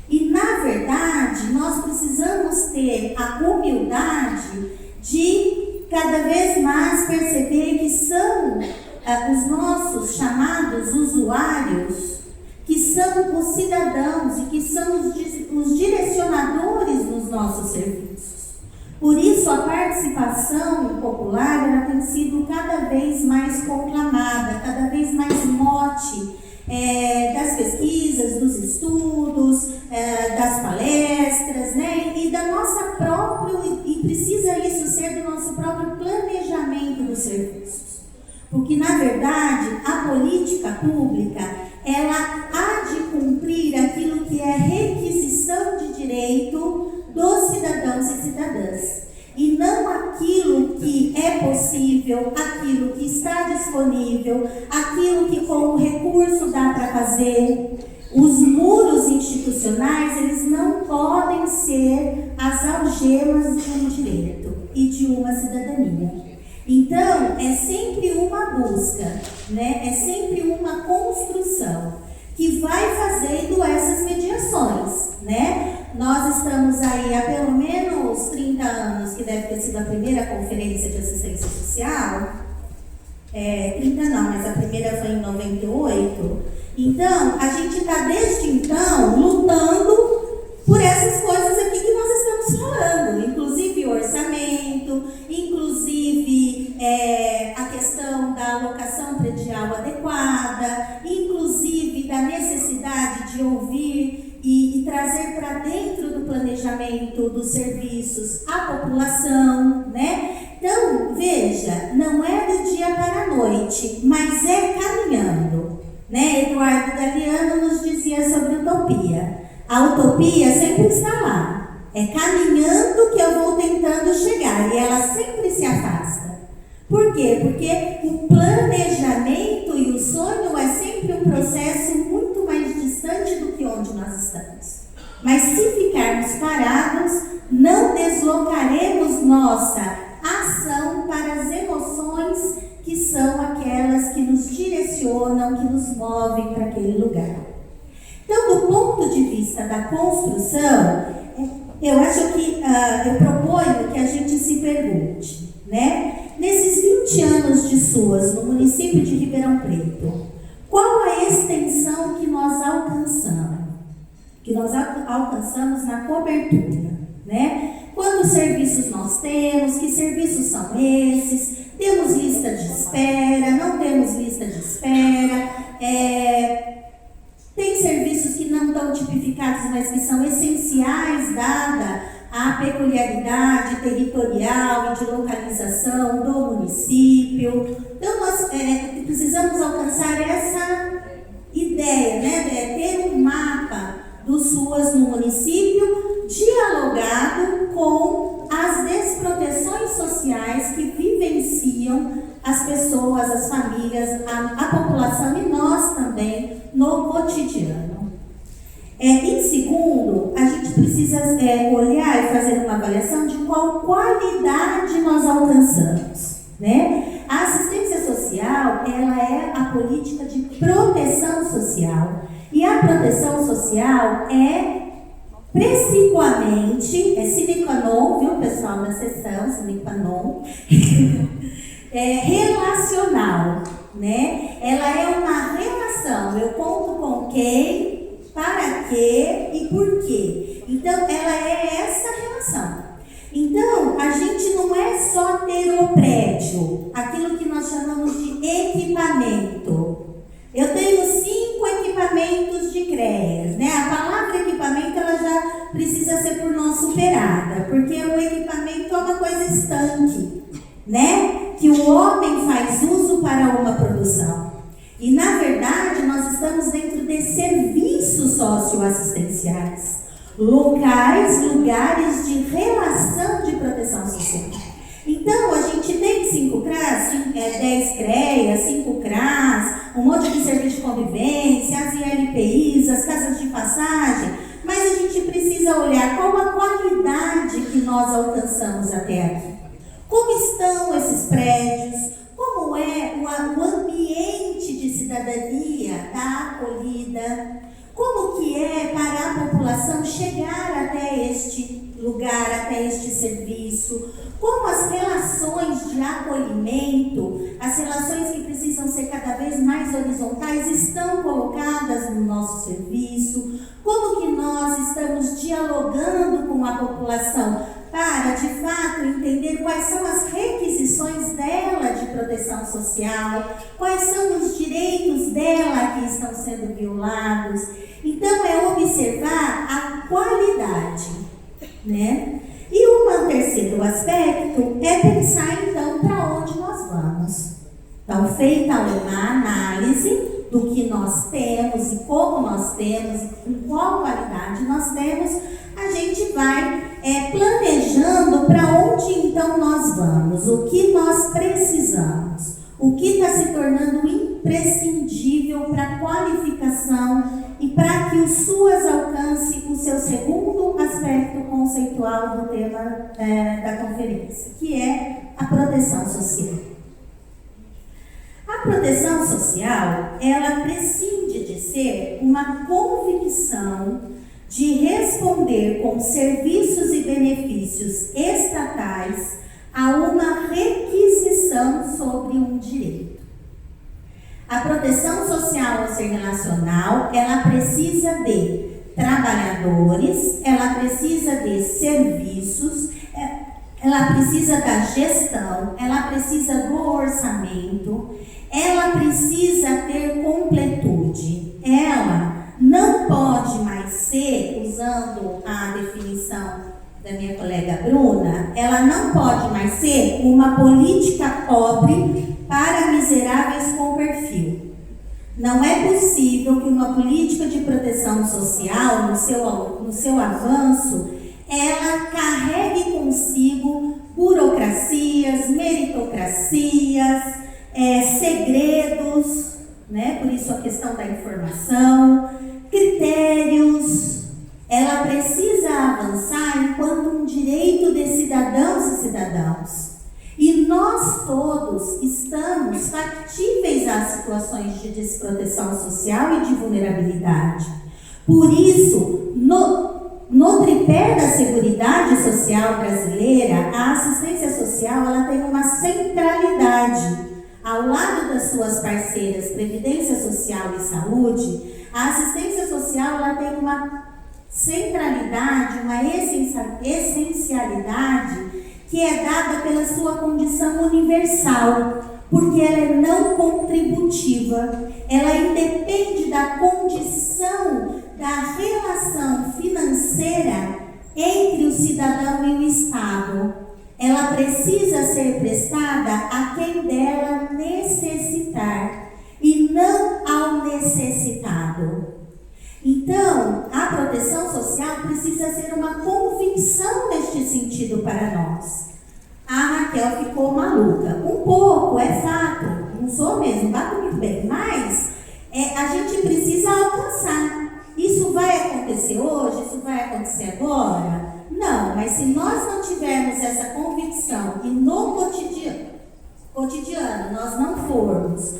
E, na verdade, nós precisamos ter a humildade de cada vez mais perceber que são os nossos chamados usuários, que são os cidadãos e que são os direcionadores dos nossos serviços. Por isso, a participação popular ela tem sido cada vez mais conclamada, cada vez mais mote das pesquisas, dos estudos, das palestras, né? E da nossa própria, e precisa isso ser do nosso próprio planejamento dos serviços. Porque, na verdade, a política pública, ela há de cumprir aquilo que é requisição de direito dos cidadãos e cidadãs. E não aquilo que é possível, aquilo que está disponível, aquilo que com o recurso dá para fazer. Os muros institucionais, eles não podem ser as algemas de um direito e de uma cidadania. Então, é sempre uma busca, né? É sempre uma construção que vai fazendo essas mediações, né? Nós estamos aí há pelo menos 30 anos, que deve ter sido a primeira conferência de assistência social. 30 não, mas a primeira foi em 98. Então, a gente está desde então lutando por essas coisas aqui que nós estamos falando, inclusive orçamento, inclusive a questão da alocação predial adequada, inclusive da necessidade de ouvir e trazer para dentro do planejamento dos serviços a população, né? Então, veja, não é do dia para a noite, mas é caminhando, né? Eduardo Galeano nos dizia sobre utopia. A utopia sempre está lá. É caminhando que eu vou tentando chegar e ela sempre se afasta. Por quê? Porque o planejamento e o sonho é sempre um processo muito mais distante do que onde nós estamos. Mas se ficarmos parados, não deslocaremos nossa ação para as emoções que são aquelas que nos direcionam, que nos movem para aquele lugar. Então, do ponto de vista da construção, eu acho que eu proponho que a gente se pergunte, né? Nesses 20 anos de SUAS no município de Ribeirão Preto, qual a extensão que nós alcançamos? Que nós alcançamos na cobertura, né? Quantos serviços nós temos? Que serviços são esses? Temos lista de espera? Não temos lista de espera? Tem serviços que não estão tipificados, mas que são essenciais, dada a peculiaridade territorial e de localização do município. Então, nós precisamos alcançar essa ideia, né, de ter um mapa do SUAS no município dialogado com as desproteções sociais que vivenciam as pessoas, as famílias, a população e nós também no cotidiano. Em segundo, a gente precisa olhar e fazer uma avaliação de qual qualidade nós alcançamos, né? A assistência social, ela é a política de proteção social. E a proteção social é principalmente, sine qua non, viu, pessoal da sessão, sine qua non, relacional, né? Ela é uma relação, eu conto com quem, para quê e por quê. Então, ela é essa relação. Então, a gente não é só ter o prédio, aquilo que nós chamamos de equipamento. Eu tenho 5 equipamentos de CREAS, né? A palavra equipamento, ela já precisa ser por nós superada, porque o equipamento é uma coisa estanque, né? Que o homem faz uso para uma produção. E, na verdade, nós estamos dentro de serviços socioassistenciais, locais, lugares de relação de proteção social. Então, a gente tem 5 CRAS, 10 CREAS, 5 CRAS, um monte de serviço de convivência, as ILPIs, as casas de passagem, mas a gente precisa olhar qual a qualidade que nós alcançamos até aqui? Como estão esses prédios? Como é o ambiente de cidadania, da acolhida? Como que é para a população chegar até este lugar, até este serviço? Como as relações de acolhimento, as relações que precisam ser cada vez mais horizontais, estão colocadas no nosso serviço? Como que nós estamos dialogando com a população para, de fato, entender quais são as requisições dela de proteção social, quais são os direitos dela que estão sendo violados? Então, é observar a qualidade, né? E um terceiro aspecto é pensar, então, para onde nós vamos. Então, feita uma análise do que nós temos e como nós temos e com qual qualidade nós temos, a gente vai planejando para onde, então, nós vamos, o que nós precisamos, o que está se tornando imprescindível para a qualificação e para que o SUAS alcance o seu segundo aspecto conceitual do tema da conferência, que é a proteção social. A proteção social, ela prescinde de ser uma convicção de responder com serviços e benefícios estatais a uma requisição sobre um direito. A proteção social ao ser relacional, ela precisa de trabalhadores, ela precisa de serviços, ela precisa da gestão, ela precisa do orçamento, ela precisa ter completude. Ela não pode mais ser, usando a definição da minha colega Bruna, ela não pode mais ser uma política pobre para miseráveis com perfil. Não é possível que uma política de proteção social, no seu avanço, ela carregue consigo burocracias, meritocracias, segredos, né? Por isso a questão da informação, critérios. Ela precisa avançar enquanto um direito de cidadãos e cidadãos. E nós todos estamos factíveis a situações de desproteção social e de vulnerabilidade. Por isso, no tripé da Seguridade Social brasileira, a assistência social ela tem uma centralidade. Ao lado das suas parceiras Previdência Social e Saúde, a assistência social ela tem uma centralidade, uma essencialidade que é dada pela sua condição universal, porque ela é não contributiva, ela independe da condição da relação financeira entre o cidadão e o Estado. Ela precisa ser prestada a quem dela necessitar e não ao necessitado. Então, a proteção social precisa ser uma convicção neste sentido para nós. A Raquel ficou maluca. Um pouco, é fato. Não sou mesmo, bato muito bem. Mas a gente precisa alcançar. Isso vai acontecer hoje? Isso vai acontecer agora? Não, mas se nós não tivermos essa convicção e no cotidiano nós não formos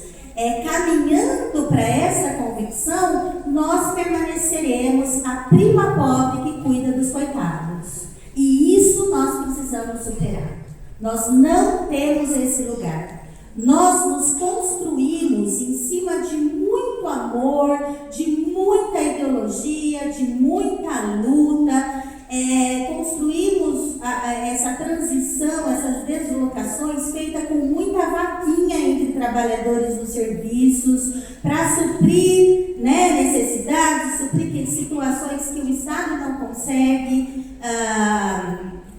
caminhando para essa convicção, nós permaneceremos a prima pobre que cuida dos coitados. E isso nós precisamos superar. Nós não temos esse lugar. Nós nos construímos em cima de muito amor, de muita ideologia, de muita luta. Construímos essa transição, essas deslocações feita com muita vaquinha entre trabalhadores dos serviços para suprir necessidades, suprir situações que o Estado não consegue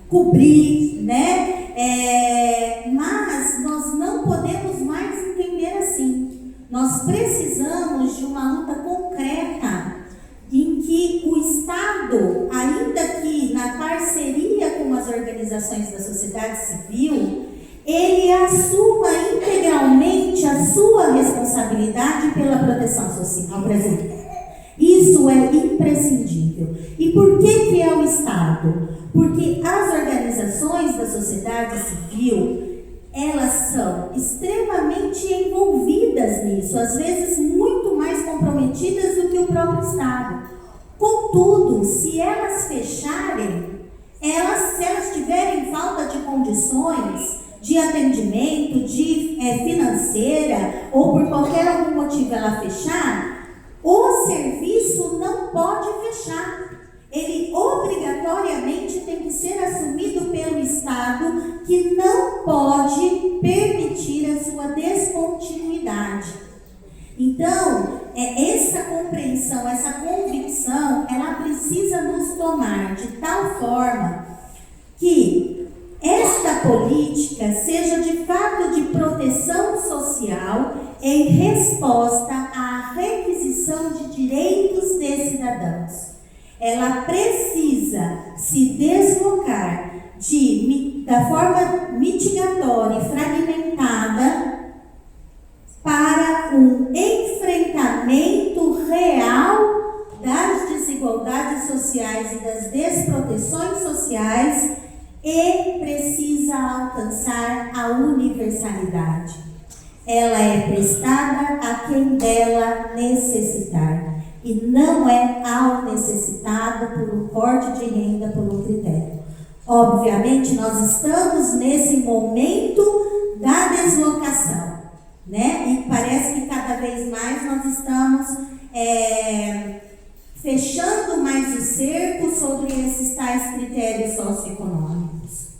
cobrir, mas nós não podemos mais entender assim. Nós precisamos de uma luta concreta em que o Estado, ainda que na parceria com as organizações da sociedade civil, ele assuma integralmente a sua responsabilidade pela proteção social brasileira. Isso é imprescindível. E por que é o Estado? Porque as organizações da sociedade civil, elas são extremamente envolvidas nisso, às vezes muito mais comprometidas do que o próprio Estado. Contudo, se elas fecharem, se elas tiverem falta de condições de atendimento, financeira, ou por qualquer algum motivo ela fechar, o serviço não pode fechar. Ele obrigatoriamente tem que ser assumido pelo Estado, que não pode permitir a sua descontinuidade. Então, essa compreensão, essa convicção, ela precisa nos tomar de tal forma que esta política seja de fato de proteção social em resposta à requisição de direitos de cidadãos. Ela precisa se deslocar da forma mitigatória e fragmentada para um enfrentamento real das desigualdades sociais e das desproteções sociais, e precisa alcançar a universalidade. Ela é prestada a quem dela necessitar, e não é ao necessitado por um corte de renda, por um critério. Obviamente, nós estamos nesse momento da deslocação, né? E parece que cada vez mais nós estamos fechando mais o cerco sobre esses tais critérios socioeconômicos.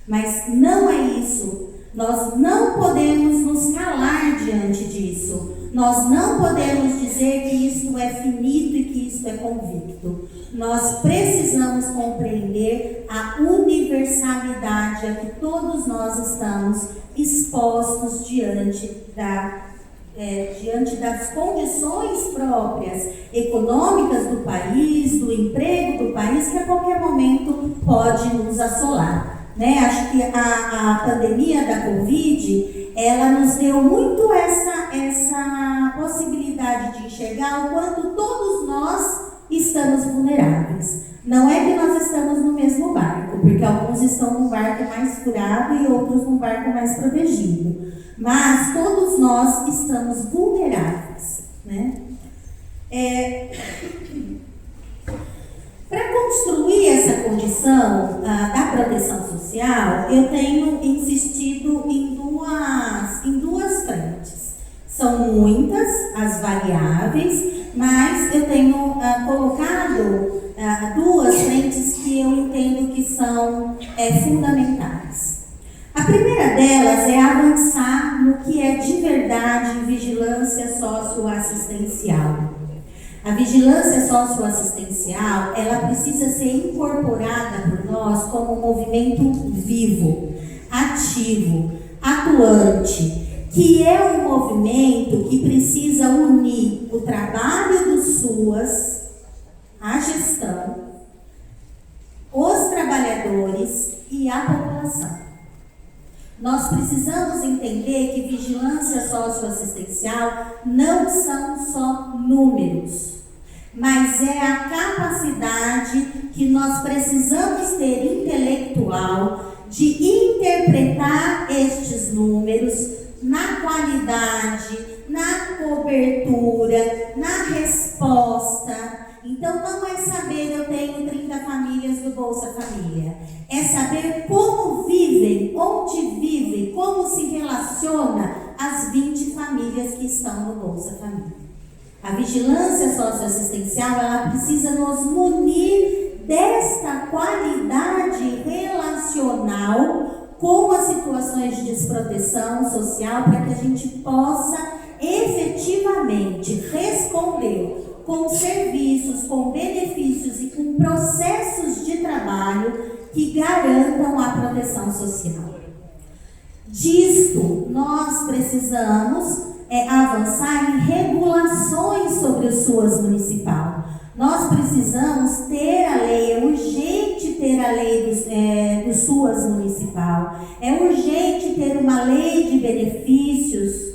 Mas não é isso. Nós não podemos nos calar diante disso. Nós não podemos dizer que isto é finito e que isto é convicto. Nós precisamos compreender a universalidade a que todos nós estamos expostos diante das condições próprias econômicas do país, do emprego do país, que a qualquer momento pode nos assolar. Né? Acho que a pandemia da Covid, ela nos deu muito essa possibilidade de enxergar o quanto todos nós estamos vulneráveis. Não é que nós estamos no mesmo barco, porque alguns estão num barco mais furado e outros num barco mais protegido. Mas todos nós estamos vulneráveis, né? Para construir essa condição da proteção social, eu tenho insistido em duas frentes. São muitas as variáveis, mas eu tenho colocado duas frentes que eu entendo que são fundamentais. A primeira delas é avançar no que é de verdade vigilância socioassistencial. A vigilância socioassistencial, ela precisa ser incorporada por nós como um movimento vivo, ativo, atuante, que é um movimento que precisa unir o trabalho do SUAS, a gestão, os trabalhadores e a população. Nós precisamos entender que vigilância socioassistencial não são só números, mas é a capacidade que nós precisamos ter intelectual de interpretar estes números na qualidade, na cobertura, na resposta. Então não é saber eu tenho 30 famílias do Bolsa Família, é saber como vivem, onde vivem, como se relaciona as 20 famílias que estão no Bolsa Família. A vigilância socioassistencial, ela precisa nos munir desta qualidade relacional com as situações de desproteção social, para que a gente possa efetivamente responder com serviços, com benefícios e com processos de trabalho que garantam a proteção social. Disto, nós precisamos avançar em regulações sobre o SUAS municipal. Nós precisamos ter a lei, é urgente ter a lei do SUAS municipal, é urgente ter uma lei de benefícios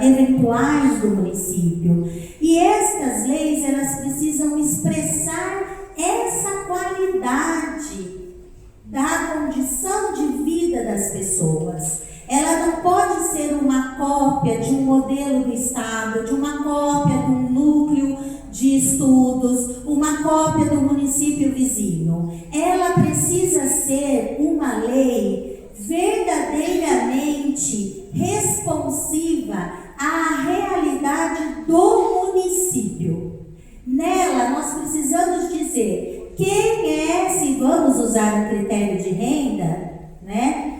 eventuais do município. E E estas leis, elas precisam expressar essa qualidade da condição de vida das pessoas. Ela não pode ser uma cópia de um modelo do Estado, de uma cópia de um núcleo de estudos, uma cópia do município vizinho. Ela precisa ser uma lei verdadeiramente responsiva à realidade do município. Nela, nós precisamos dizer quem é, se vamos usar o critério de renda, né?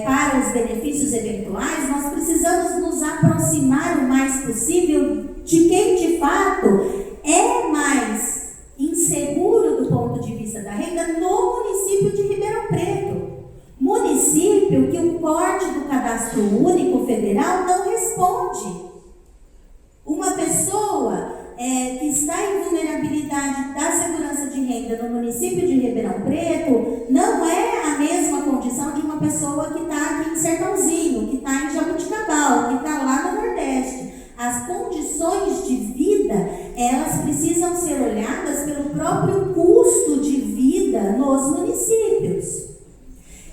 Para os benefícios eventuais, nós precisamos nos aproximar o mais possível de quem de fato é mais inseguro do ponto de vista da renda no município de Ribeirão Preto. Município que o corte do Cadastro Único Federal não responde. Uma pessoa que está em vulnerabilidade da segurança de renda no município de Ribeirão Preto não é a mesma condição de uma pessoa que está aqui em Sertãozinho, que está em Jabuticabal, que está lá no Nordeste. As condições de vida, elas precisam ser olhadas pelo próprio custo de vida nos municípios.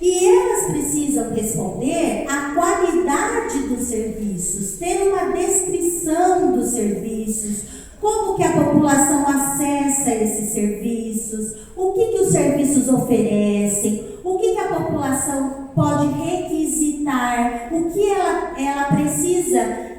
E elas precisam responder à qualidade dos serviços, ter uma descrição dos serviços, como que a população acessa esses serviços, o que os serviços oferecem, o que a população pode requisitar, o que ela precisa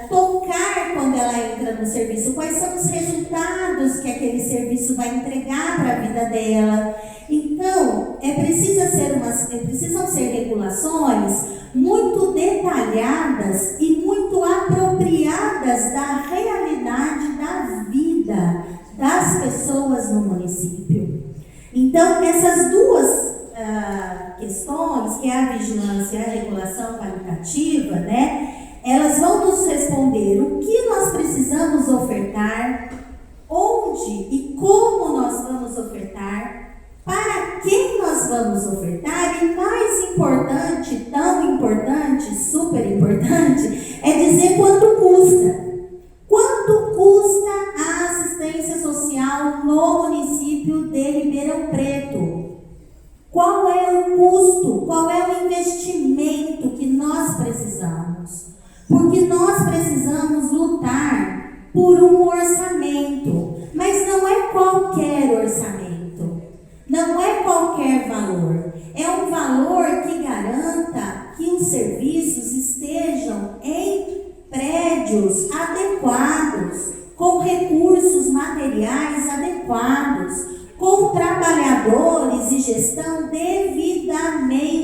tocar quando ela entra no serviço, quais são os resultados que aquele serviço vai entregar para a vida dela. Então, precisam ser regulações muito detalhadas e muito apropriadas da realidade da vida das pessoas no município. Então, essas duas questões, que é a vigilância e a regulação qualitativa, né, elas vão nos responder o que nós precisamos ofertar, onde e como nós vamos ofertar, para quem nós vamos ofertar, e mais importante, tão importante, super importante, é dizer quanto custa. Quanto custa a assistência social no município de Ribeirão Preto? Qual é o custo? Qual é o investimento que nós precisamos? Porque nós precisamos lutar por um orçamento, mas não é qualquer orçamento. Não é qualquer valor, é um valor que garanta que os serviços estejam em prédios adequados, com recursos materiais adequados, com trabalhadores e gestão devidamente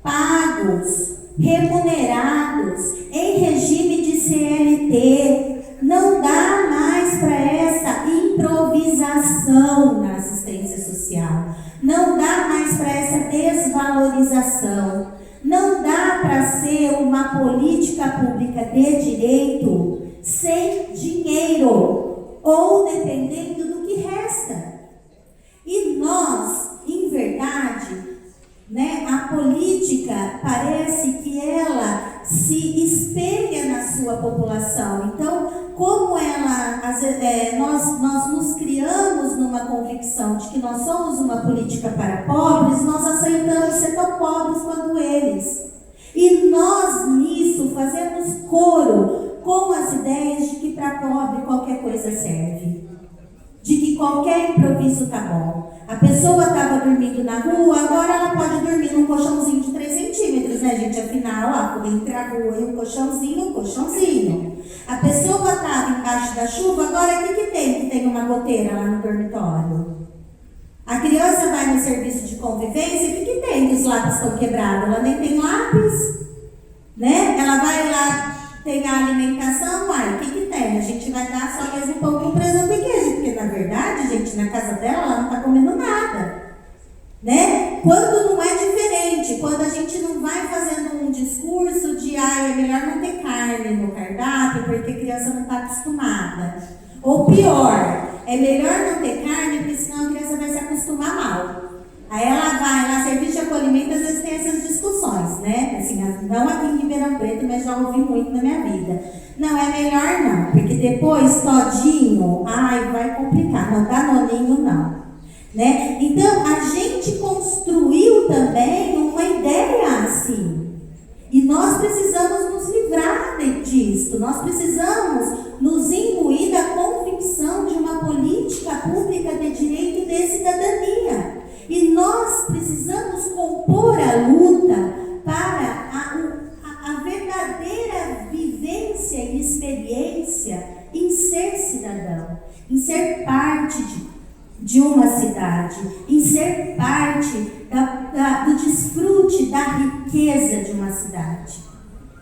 pagos, remunerados, em regime de CLT. Não dá mais para essa improvisação na assistência social. Não dá mais para essa desvalorização. Não dá para ser uma política pública de direito sem dinheiro ou dependendo do que resta. E nós, em verdade, né, a política parece que ela se espelha na sua população. Então, como ela, nós nos criamos numa convicção de que nós somos uma política para pobres, nós aceitamos ser tão pobres quanto eles. E nós, nisso, fazemos coro com as ideias de que para pobre qualquer coisa serve. De que qualquer improviso tá bom. A pessoa estava dormindo na rua, agora ela pode dormir num colchãozinho de 3 centímetros, né, gente? Afinal, ó, entre a rua e o colchãozinho. A pessoa estava embaixo da chuva, agora o que tem? Que tem uma goteira lá no dormitório. A criança vai no serviço de convivência, o que tem? Que os lápis estão quebrados? Ela nem tem lápis, né? Ela vai lá, tem a alimentação, o que tem? A gente vai dar só mesmo pão com presunto e queijo, porque na verdade, gente, na casa dela, ela não está comendo nada, né? Quando não é diferente, quando a gente não vai fazendo um discurso de é melhor não ter carne no cardápio, porque a criança não está acostumada. Ou pior, é melhor não ter carne, porque senão a criança vai se acostumar mal. Aí ela vai lá, serviço de acolhimento, às vezes tem essas discussões, né? Assim, não aqui em Ribeirão Preto, mas já ouvi muito na minha vida. Não, é melhor não, porque depois todinho, vai complicar, não dá noninho não. Né? Então, a gente construiu também uma ideia assim. E nós precisamos nos livrar disso, nós precisamos nos imbuir da convicção de uma política pública de direito e de cidadania. E nós precisamos compor a luta para a verdadeira vivência e experiência em ser cidadão, em ser parte de uma cidade, em ser parte do desfrute da riqueza de uma cidade.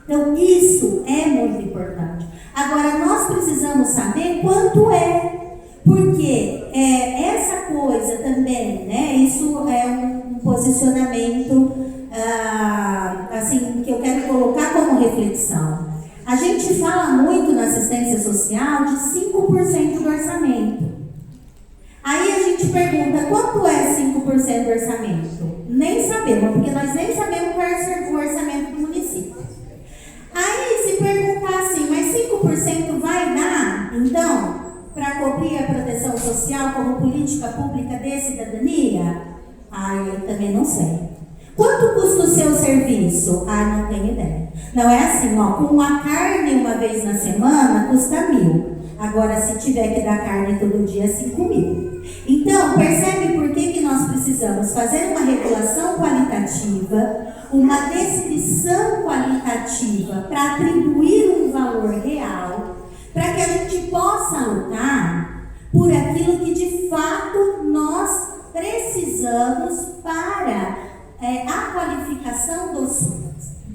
Então, isso é muito importante. Agora, nós precisamos saber quanto é, porque essa coisa também, né, isso é um posicionamento assim, que eu quero colocar como reflexão. A gente fala muito na assistência social de 5% do orçamento. Aí a gente pergunta, quanto é 5% do orçamento? Nem sabemos, porque nós nem sabemos qual é o orçamento do município. Aí se perguntar assim, mas 5% vai dar, então, para cobrir a proteção social como política pública de cidadania? Eu também não sei. Quanto custa o seu serviço? Não tenho ideia. Não é assim, com a carne uma vez na semana custa 1.000. Agora, se tiver que dar carne todo dia, 5.000. Então, percebe por que nós precisamos fazer uma regulação qualitativa, uma descrição qualitativa para atribuir um valor real, para que a gente possa lutar por aquilo que de fato nós precisamos para a qualificação dos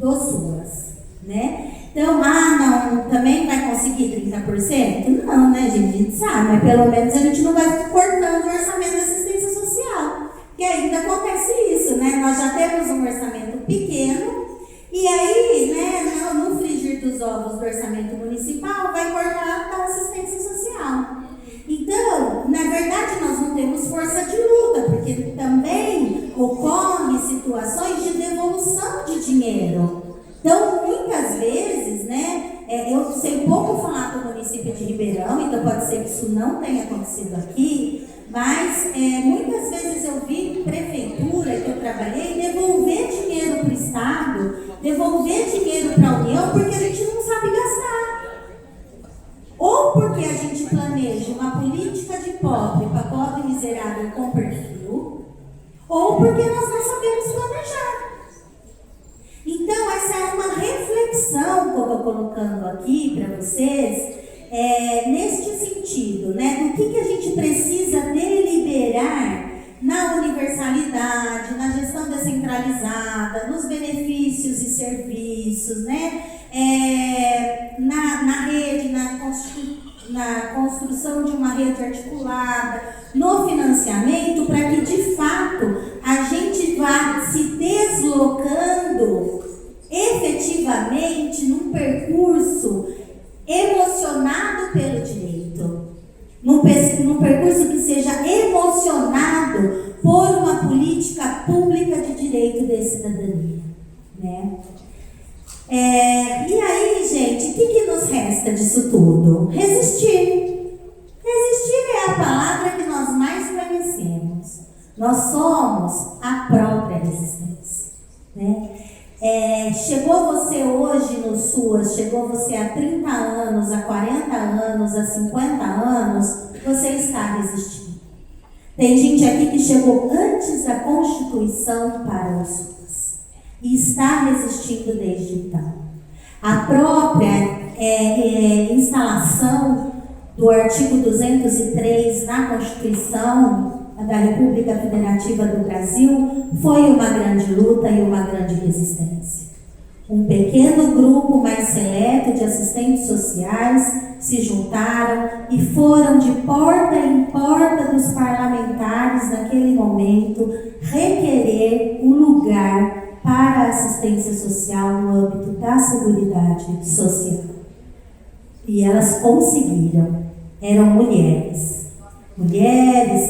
SUAS, né? Então, não, também vai conseguir 30%? Não, né, gente? A gente sabe, mas pelo menos a gente não vai cortando o orçamento da assistência social. Porque ainda acontece isso, né? Nós já temos um orçamento pequeno, e aí, né, no frigir dos ovos do orçamento municipal, vai cortar da assistência social. Então, na verdade, nós não temos força de luta, porque também ocorrem situações de devolução de dinheiro. Então, muitas vezes, né, eu sei pouco falar do município de Ribeirão, então pode ser que isso não tenha acontecido aqui, mas muitas vezes eu vi prefeitura que eu trabalhei devolver dinheiro para o Estado, devolver dinheiro para a União, porque a gente não sabe gastar. Ou porque a gente planeja uma política de pobre para pobre miserável com perfil, ou porque nós não sabemos planejar. Então, essa é uma reflexão que eu estou colocando aqui para vocês, neste sentido, né? Do que a gente precisa deliberar na universalidade, na gestão descentralizada, nos benefícios e serviços, né? Na rede, na construção de uma rede articulada, no financiamento, para que de fato a gente vá se deslocando efetivamente num percurso emocionado pelo direito, num percurso que seja emocionado por uma política pública de direito de cidadania, né? E aí, gente, o que nos resta disso tudo? Resistir. Resistir é a palavra que nós mais conhecemos. Nós somos a própria resistência, né? Chegou você hoje no SUAS, chegou você há 30 anos, há 40 anos, há 50 anos, você está resistindo. Tem gente aqui que chegou antes da Constituição para o SUAS e está resistindo desde então. A própria instalação do artigo 203 na Constituição da República Federativa do Brasil foi uma grande luta e uma grande resistência. Um pequeno grupo mais seleto de assistentes sociais se juntaram e foram de porta em porta dos parlamentares naquele momento requerer um lugar para a assistência social no âmbito da Seguridade Social. E elas conseguiram. Eram mulheres,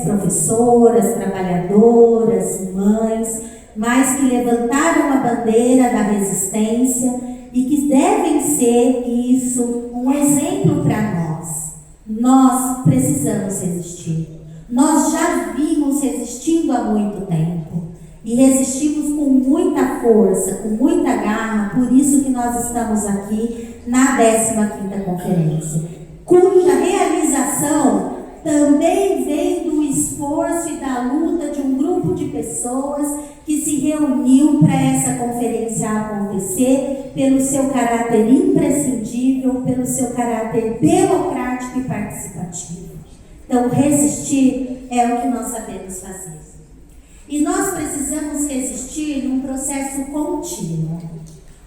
professoras, trabalhadoras, mães, mas que levantaram a bandeira da resistência e que devem ser, isso, um exemplo para nós. Nós precisamos resistir. Nós já vimos resistindo há muito tempo. E resistimos com muita força, com muita garra, por isso que nós estamos aqui na 15ª conferência, cuja realização também vem do esforço e da luta de um grupo de pessoas que se reuniu para essa conferência acontecer, pelo seu caráter imprescindível, pelo seu caráter democrático e participativo. Então, resistir é o que nós sabemos fazer. E nós precisamos resistir num processo contínuo.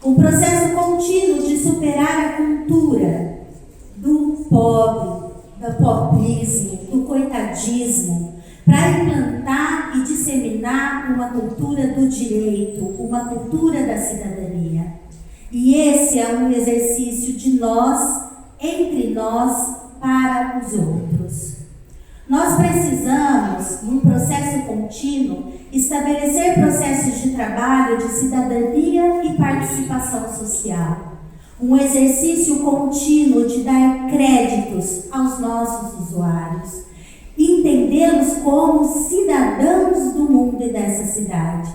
Um processo contínuo de superar a cultura do pobre, do pobrismo, do coitadismo, para implantar e disseminar uma cultura do direito, uma cultura da cidadania. E esse é um exercício de nós, entre nós, para os outros. Nós precisamos, num processo contínuo, estabelecer processos de trabalho de cidadania e participação social. Um exercício contínuo de dar créditos aos nossos usuários. Entendê-los como cidadãos do mundo e dessa cidade.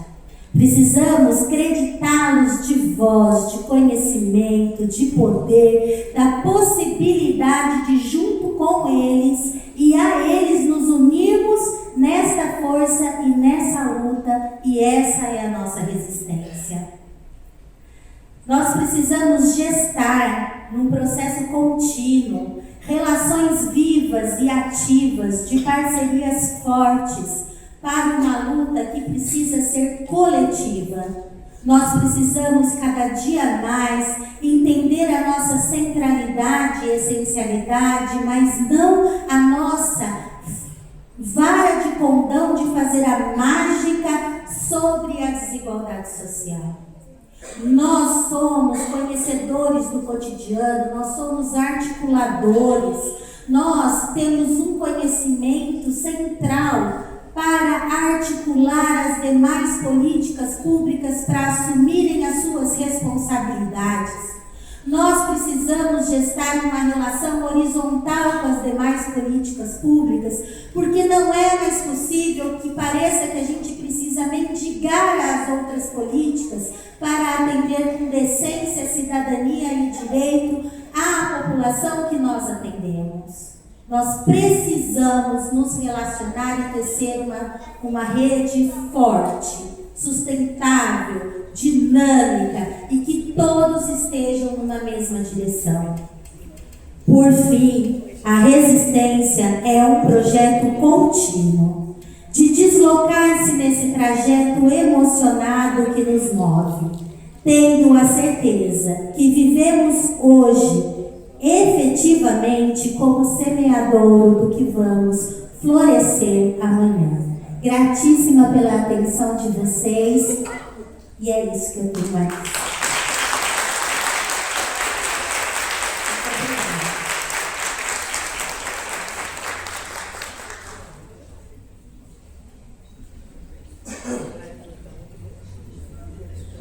Precisamos creditá-los de voz, de conhecimento, de poder, da possibilidade de, junto com eles e a eles, nos unirmos nesta força e nessa luta, e essa é a nossa resistência. Nós precisamos gestar, num processo contínuo, relações vivas e ativas de parcerias fortes para uma luta que precisa ser coletiva. Nós precisamos cada dia mais entender a nossa centralidade e essencialidade, mas não a nossa vara de condão de fazer a mágica sobre a desigualdade social. Nós somos conhecedores do cotidiano, nós somos articuladores, nós temos um conhecimento central para articular as demais políticas públicas para assumirem as suas responsabilidades. Nós precisamos gestar uma relação horizontal com as demais políticas públicas, porque não é mais possível que pareça que a gente precisa mendigar as outras políticas para atender com decência, cidadania e direito à população que nós atendemos. Nós precisamos nos relacionar e tecer uma rede forte, sustentável, dinâmica e que todos estejam numa mesma direção. Por fim, a resistência é um projeto contínuo, de deslocar-se nesse trajeto emocionado que nos move, tendo a certeza que vivemos hoje efetivamente como semeadouro do que vamos florescer amanhã. Gratíssima pela atenção de vocês, e é isso que eu tenho a dizer.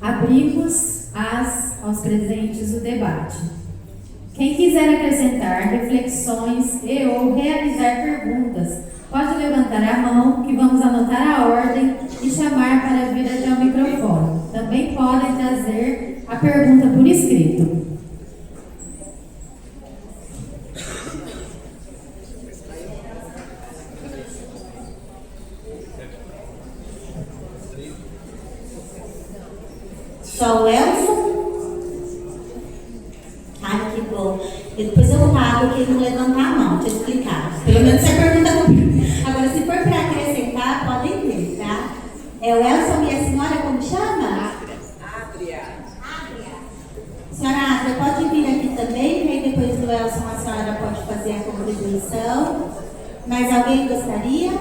Abrimos aos presentes o debate. Quem quiser acrescentar reflexões e ou realizar perguntas, pode levantar a mão que vamos anotar a ordem e chamar para vir até o microfone. Também podem trazer a pergunta por escrito. Só o Elson? Ai, que bom. Depois eu pago quem não levantar a mão, deixa eu explicar. Pelo menos você pergunta comigo. Agora, se for para acrescentar, podem vir, tá? É o Elson e a senhora, como chama? Adria. Senhora Adria, pode vir aqui também, que aí depois do Elson a senhora pode fazer a contribuição. Mais alguém gostaria?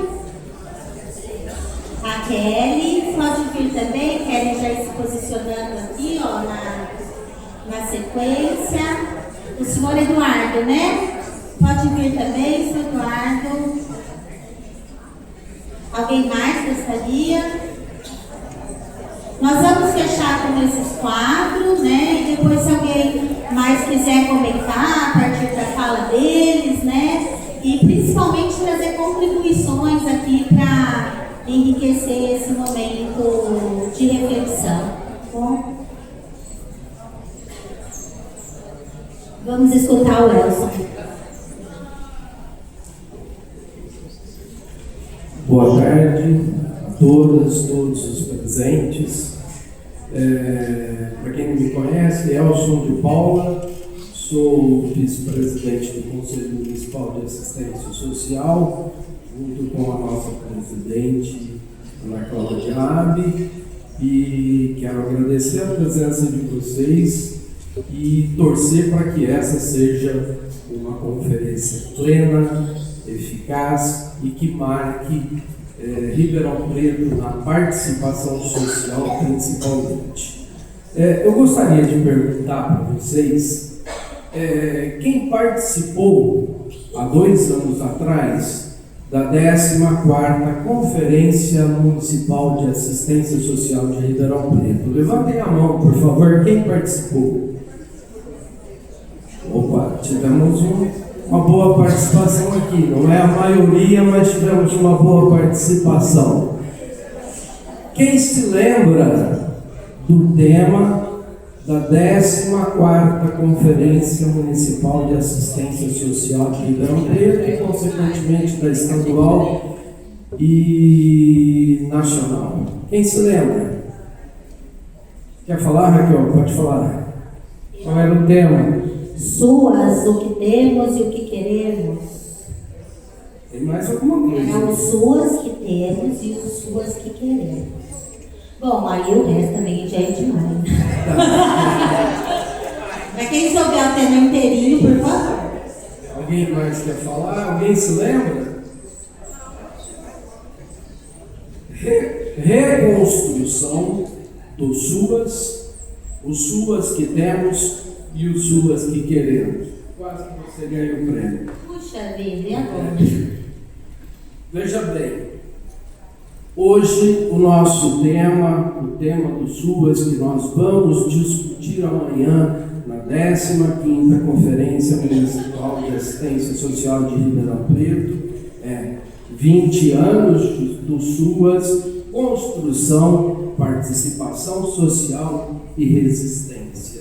A Kelly, pode vir também. Kelly já ir se posicionando aqui, ó, na sequência. O senhor Eduardo, né? Pode vir também, senhor Eduardo. Alguém mais gostaria? Nós vamos fechar com esses 4, né? E depois, se alguém mais quiser comentar a partir da fala deles, né? E principalmente trazer contribuições aqui para enriquecer esse momento de reflexão. Bom, vamos escutar o Elson. Boa tarde a todas, todos os presentes. Para quem não me conhece, Elson de Paula, sou vice-presidente do Conselho Municipal de Assistência Social, junto com a nossa presidente, Ana Cláudia Abe, e quero agradecer a presença de vocês e torcer para que essa seja uma conferência plena, eficaz e que marque Ribeirão Preto na participação social principalmente. Eu gostaria de perguntar para vocês, quem participou há 2 anos atrás da 14ª Conferência Municipal de Assistência Social de Ribeirão Preto? Levantem a mão, por favor, quem participou? Opa, tivemos uma boa participação aqui, não é a maioria, mas tivemos uma boa participação. Quem se lembra do tema da 14ª Conferência Municipal de Assistência Social de Ribeirão Preto e, consequentemente, da estadual e nacional? Quem se lembra? Quer falar, Raquel? Pode falar. Qual era o tema? SUAS, o que temos e o que queremos. Tem mais alguma coisa? É o SUAS que temos e o SUAS que queremos. Bom, aí o resto também já é demais. Para quem souber o tema inteirinho, por favor. Alguém mais quer falar? Alguém se lembra? Reconstrução do SUAS, os SUAS que temos e os SUAS que queremos. Quase que você ganha o prêmio. Puxa vida, e agora? Veja bem, hoje o nosso tema, o tema do SUAS que nós vamos discutir amanhã na 15ª Conferência Municipal de Assistência Social de Ribeirão Preto é 20 anos do SUAS, construção, participação social e resistência.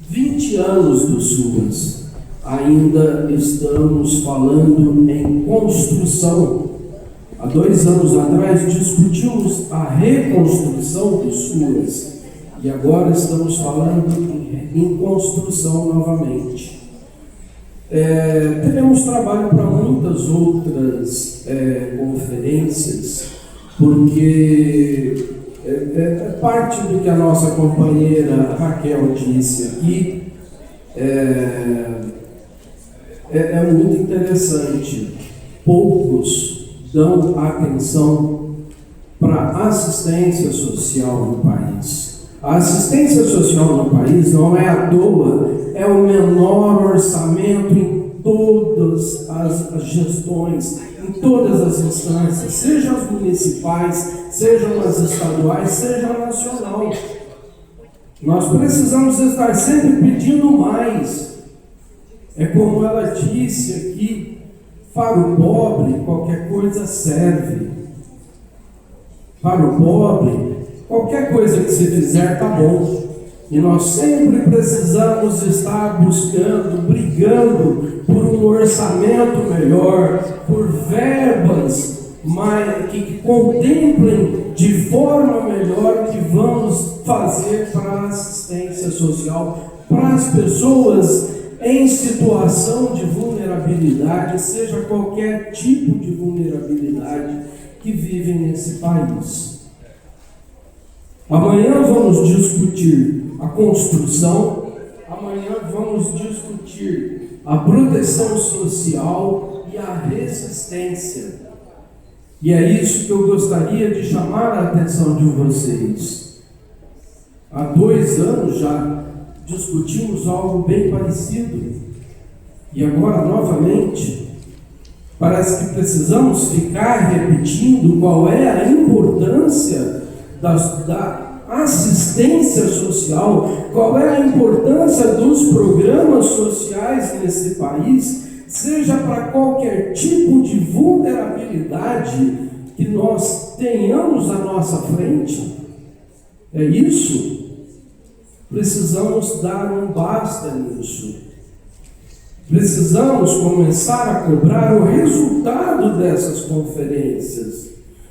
20 anos do SUAS, ainda estamos falando em construção. Há 2 anos atrás discutimos a reconstrução do SUAS e agora estamos falando em construção novamente. Teremos trabalho para muitas outras conferências, porque parte do que a nossa companheira Raquel disse aqui é muito interessante. Poucos dão atenção para a assistência social no país. A assistência social no país não é à toa, é o menor orçamento em todas as gestões, em todas as instâncias, sejam as municipais, sejam as estaduais, seja a nacional. Nós precisamos estar sempre pedindo mais. É como ela disse aqui, para o pobre qualquer coisa serve. Para o pobre, qualquer coisa que se fizer está bom. E nós sempre precisamos estar buscando, brigando por um orçamento melhor, por verbas que contemplem de forma melhor o que vamos fazer para a assistência social, para as pessoas em situação de vulnerabilidade, seja qualquer tipo de vulnerabilidade que vivem nesse país. Amanhã vamos discutir a construção, amanhã vamos discutir a proteção social e a resistência. E é isso que eu gostaria de chamar a atenção de vocês. Há 2 anos já discutimos algo bem parecido. E agora, novamente, parece que precisamos ficar repetindo qual é a importância assistência social, qual é a importância dos programas sociais nesse país, seja para qualquer tipo de vulnerabilidade que nós tenhamos à nossa frente. É isso? Precisamos dar um basta nisso. Precisamos começar a cobrar o resultado dessas conferências.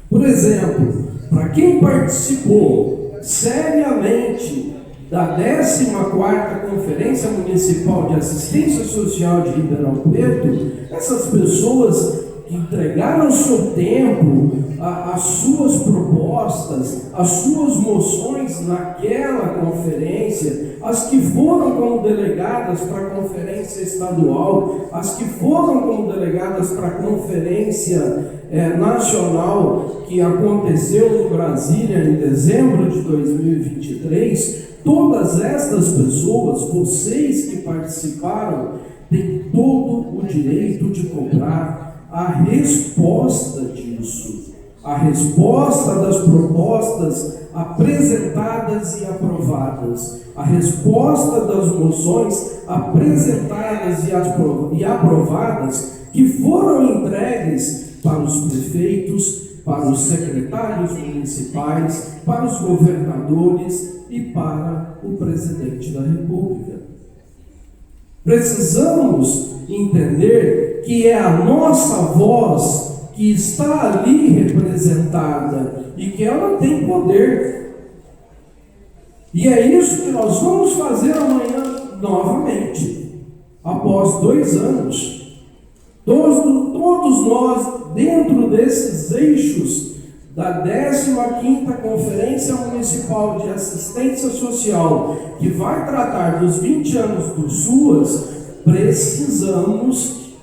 Por exemplo, para quem participou seriamente da 14ª Conferência Municipal de Assistência Social de Ribeirão Preto, essas pessoas que entregaram o seu tempo, as suas propostas, as suas moções naquela conferência, as que foram como delegadas para a conferência estadual, as que foram como delegadas para a conferência nacional que aconteceu em Brasília em dezembro de 2023, todas estas pessoas, vocês que participaram, têm todo o direito de cobrar a resposta disso, a resposta das propostas apresentadas e aprovadas, a resposta das moções apresentadas e aprovadas que foram entregues para os prefeitos, para os secretários municipais, para os governadores e para o presidente da República. Precisamos entender que é a nossa voz que está ali representada e que ela tem poder. E é isso que nós vamos fazer amanhã novamente, após 2 anos. Todos nós, dentro desses eixos da 15ª Conferência Municipal de Assistência Social, que vai tratar dos 20 anos do SUAS, precisamos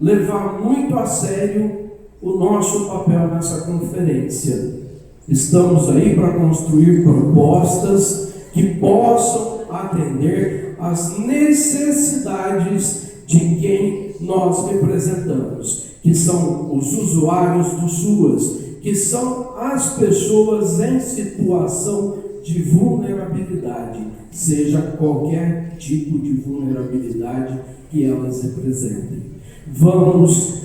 levar muito a sério o nosso papel nessa conferência. Estamos aí para construir propostas que possam atender às necessidades de quem nós representamos, que são os usuários do SUAS, que são as pessoas em situação de vulnerabilidade, seja qualquer tipo de vulnerabilidade que elas representem. Vamos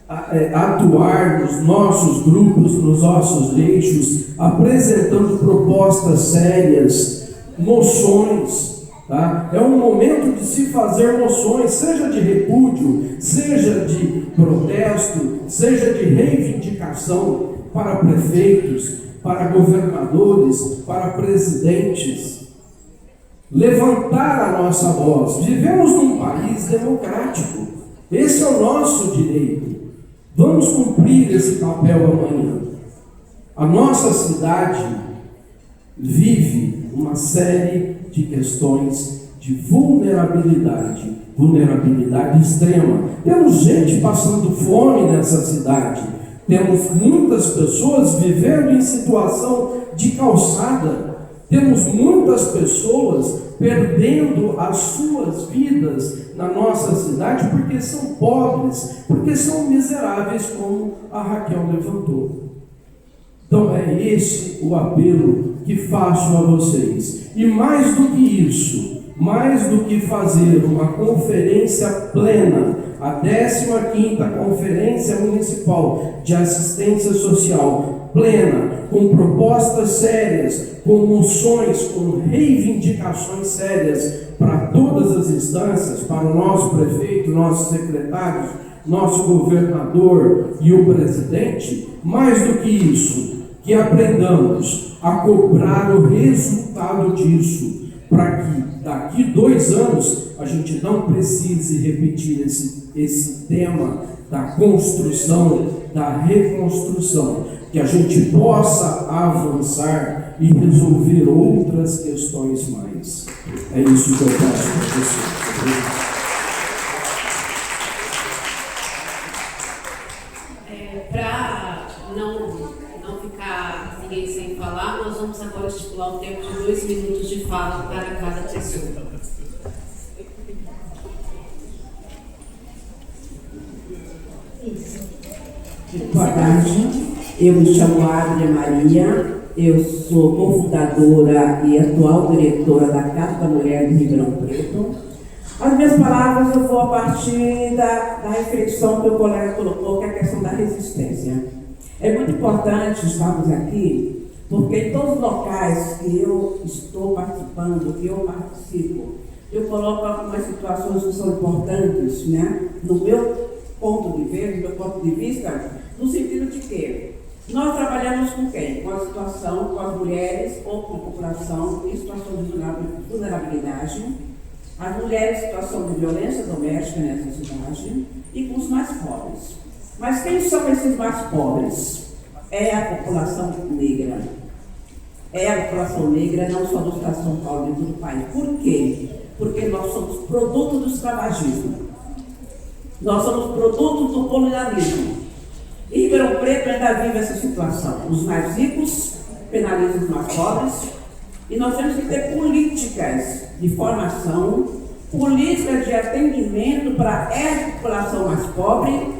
atuar nos nossos grupos, nos nossos eixos, apresentando propostas sérias, moções. Tá? É um momento de se fazer moções, seja de repúdio, seja de protesto, seja de reivindicação para prefeitos, para governadores, para presidentes. Levantar a nossa voz. Vivemos num país democrático. Esse é o nosso direito. Vamos cumprir esse papel amanhã. A nossa cidade vive uma série de questões de vulnerabilidade extrema. Temos gente passando fome nessa cidade. Temos muitas pessoas vivendo em situação de calçada. Temos muitas pessoas perdendo as suas vidas na nossa cidade porque são pobres, porque são miseráveis, como a Raquel levantou. Então é esse o apelo que faço a vocês. E mais do que isso, mais do que fazer uma conferência plena, a 15ª Conferência Municipal de Assistência Social plena, com propostas sérias, com moções, com reivindicações sérias para todas as instâncias, para o nosso prefeito, nossos secretários, nosso governador e o presidente, mais do que isso, que aprendamos a cobrar o resultado disso, para que daqui 2 anos a gente não precise repetir esse tema da construção, da reconstrução, que a gente possa avançar e resolver outras questões mais. É isso que eu peço para vocês. Para não ficar ninguém sem falar, nós vamos agora estipular um tempo de 2 minutos de fala para cada pessoa. Boa tarde, eu me chamo Adria Maria, Eu sou cofundadora e atual diretora da Casa da Mulher de Ribeirão Preto. As minhas palavras eu vou a partir da reflexão que o colega colocou, que é a questão da resistência. É muito importante estarmos aqui, porque em todos os locais que eu estou participando, que eu participo, eu coloco algumas situações que são importantes, né? No meu ponto de vista, no sentido de que nós trabalhamos com quem? Com a situação, com as mulheres ou com a população em situação de vulnerabilidade, as mulheres em situação de violência doméstica nessa cidade e com os mais pobres. Mas quem são esses mais pobres? É a população negra. É a população negra, não só do estado de São Paulo, dentro do país. Por quê? Porque nós somos produto do escravagismo. Nós somos produto do colonialismo. E Ribeirão Preto ainda vive essa situação. Os mais ricos penalizam os mais pobres. E nós temos que ter políticas de formação, políticas de atendimento para essa população mais pobre,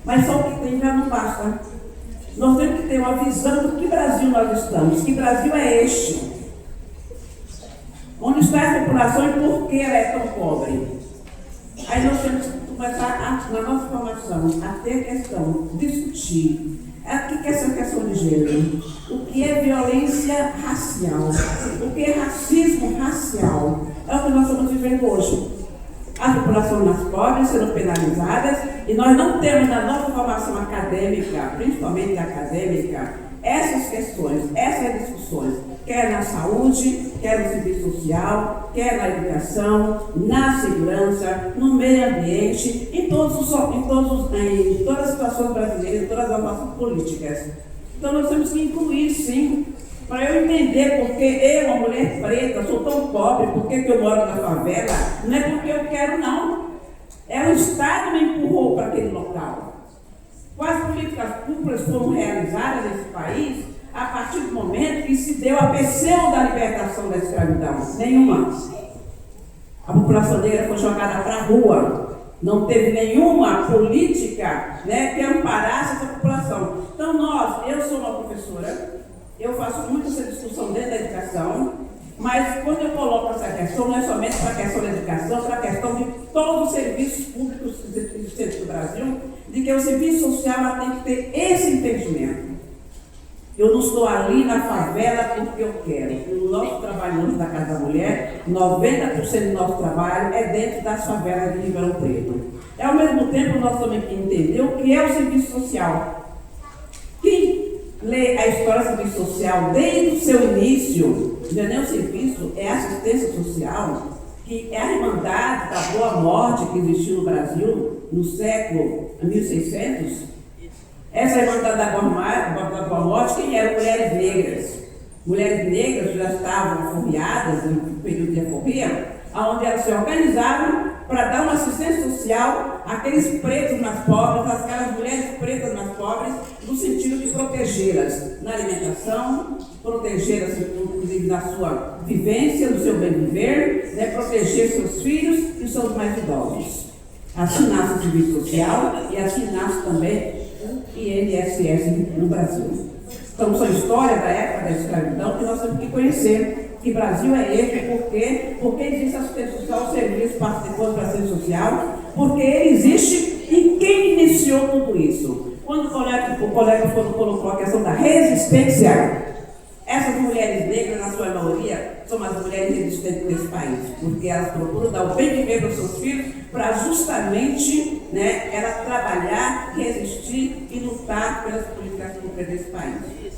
mas só o que tem já não basta. Nós temos que ter uma visão do que Brasil nós estamos, que Brasil é este. Onde está a população e por que ela é tão pobre? Aí nós temos que começar, na nossa formação, a ter questão, discutir. O que é essa questão de gênero? O que é violência racial? O que é racismo racial? É o que nós estamos vivendo hoje. As populações mais pobres sendo penalizadas e nós não temos na nossa formação acadêmica, principalmente acadêmica, essas questões, essas discussões, quer na saúde, quer no serviço social, quer na educação, na segurança, no meio ambiente, em todas as situações brasileiras, em todas as nossas políticas. Então nós temos que incluir, sim, para eu entender porque eu, uma mulher preta, sou tão pobre, porque que eu moro na favela, não é porque eu quero, não. É o Estado que me empurrou para aquele local. Quais políticas públicas foram realizadas nesse país a partir do momento que se deu a pseudo da libertação da escravidão? Nenhuma. A população negra foi jogada para a rua. Não teve nenhuma política, né, que amparasse essa população. Então eu sou uma professora, eu faço muito essa discussão dentro da educação, mas quando eu coloco essa questão, não é somente para a questão da educação, é para a questão de todos os serviços públicos existentes do Brasil, de que o serviço social tem que ter esse entendimento. Eu não estou ali na favela porque eu quero. O nosso trabalho da Casa da Mulher, 90% do nosso trabalho é dentro das favelas de Ribeirão Preto. Ao mesmo tempo, nós também temos que entender o que é o serviço social. Quem lê a história do serviço social desde o seu início, não é nem o serviço, é a assistência social, que é a Irmandade da Boa Morte que existiu no Brasil no século 1600. Essa Irmandade da Boa Morte, quem eram mulheres negras. Mulheres negras já estavam aforreadas no período de aforria, onde elas se organizavam para dar uma assistência social àqueles pretos mais pobres, àquelas mulheres pretas mais pobres, no sentido de protegê-las na alimentação, protegê-las inclusive na sua vivência, no seu bem viver, né, proteger seus filhos e seus mais idosos. Assim nasce o serviço social e assim nasce também o INSS no Brasil. Então, são histórias da época da escravidão que nós temos que conhecer. Que Brasil é esse, porque existe assistência social, o serviço participou da assistência social, porque ele existe e quem iniciou tudo isso? Quando o colega colocou a questão da resistência, essas mulheres negras, na sua maioria, são as mulheres resistentes desse país, porque elas procuram dar o bem viver para os seus filhos, para justamente, né, elas trabalhar, resistir e lutar pelas políticas públicas desse país.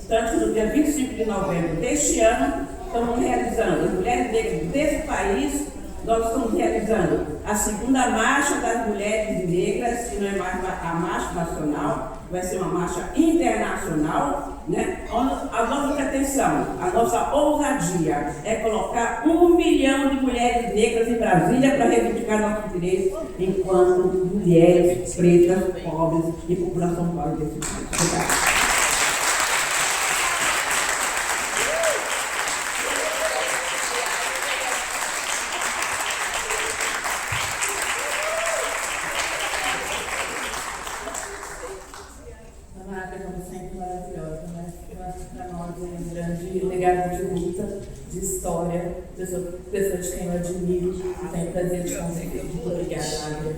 Tanto que no dia 25 de novembro deste ano, estamos realizando, as mulheres negras desse país, nós estamos realizando a segunda marcha das mulheres negras, que não é mais a marcha nacional, vai ser uma marcha internacional, né? A nossa pretensão, a nossa ousadia é colocar 1 milhão de mulheres negras em Brasília para reivindicar nossos direitos enquanto mulheres pretas, pobres e população pobre desse país. Obrigada. Como sempre maravilhosa, mas eu acho que para nós é um grande de legado de luta, de história, pessoa de quem eu admiro e tenho o prazer de conviver. Muito obrigada, Águia.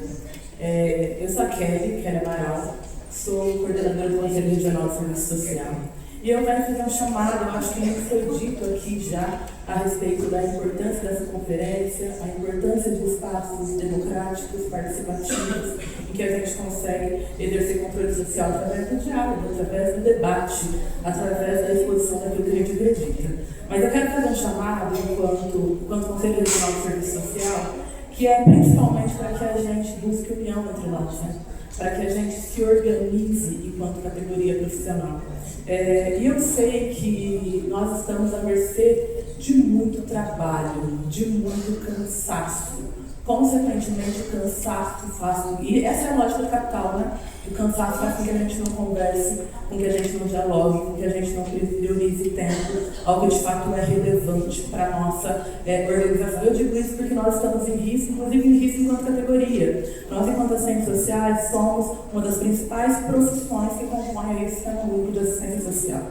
Eu sou a Kelly Amaral, sou coordenadora do Conselho Regional de Serviço Social. E eu venho fazer um chamado, eu acho que muito foi dito aqui já, a respeito da importância dessa conferência, a importância de espaços democráticos, participativos, em que a gente consegue exercer controle social através do diálogo, através do debate, através da exposição daquilo que a gente acredita. Mas eu quero fazer um chamado, enquanto Conselho Regional de Serviço Social, que é principalmente para que a gente busque união entre nós, né? Para que a gente se organize enquanto categoria profissional. E eu sei que nós estamos à mercê de muito trabalho, de muito cansaço. Consequentemente, o cansaço faz... E essa é a lógica do capital, né? O cansaço faz com que a gente não converse, com que a gente não dialogue, com que a gente não priorize tempo ao que de fato é relevante para a nossa organização. Eu digo isso porque nós estamos em risco, inclusive em risco enquanto categoria. Nós, enquanto assistentes sociais, somos uma das principais profissões que compõem esse sistema único de assistência social.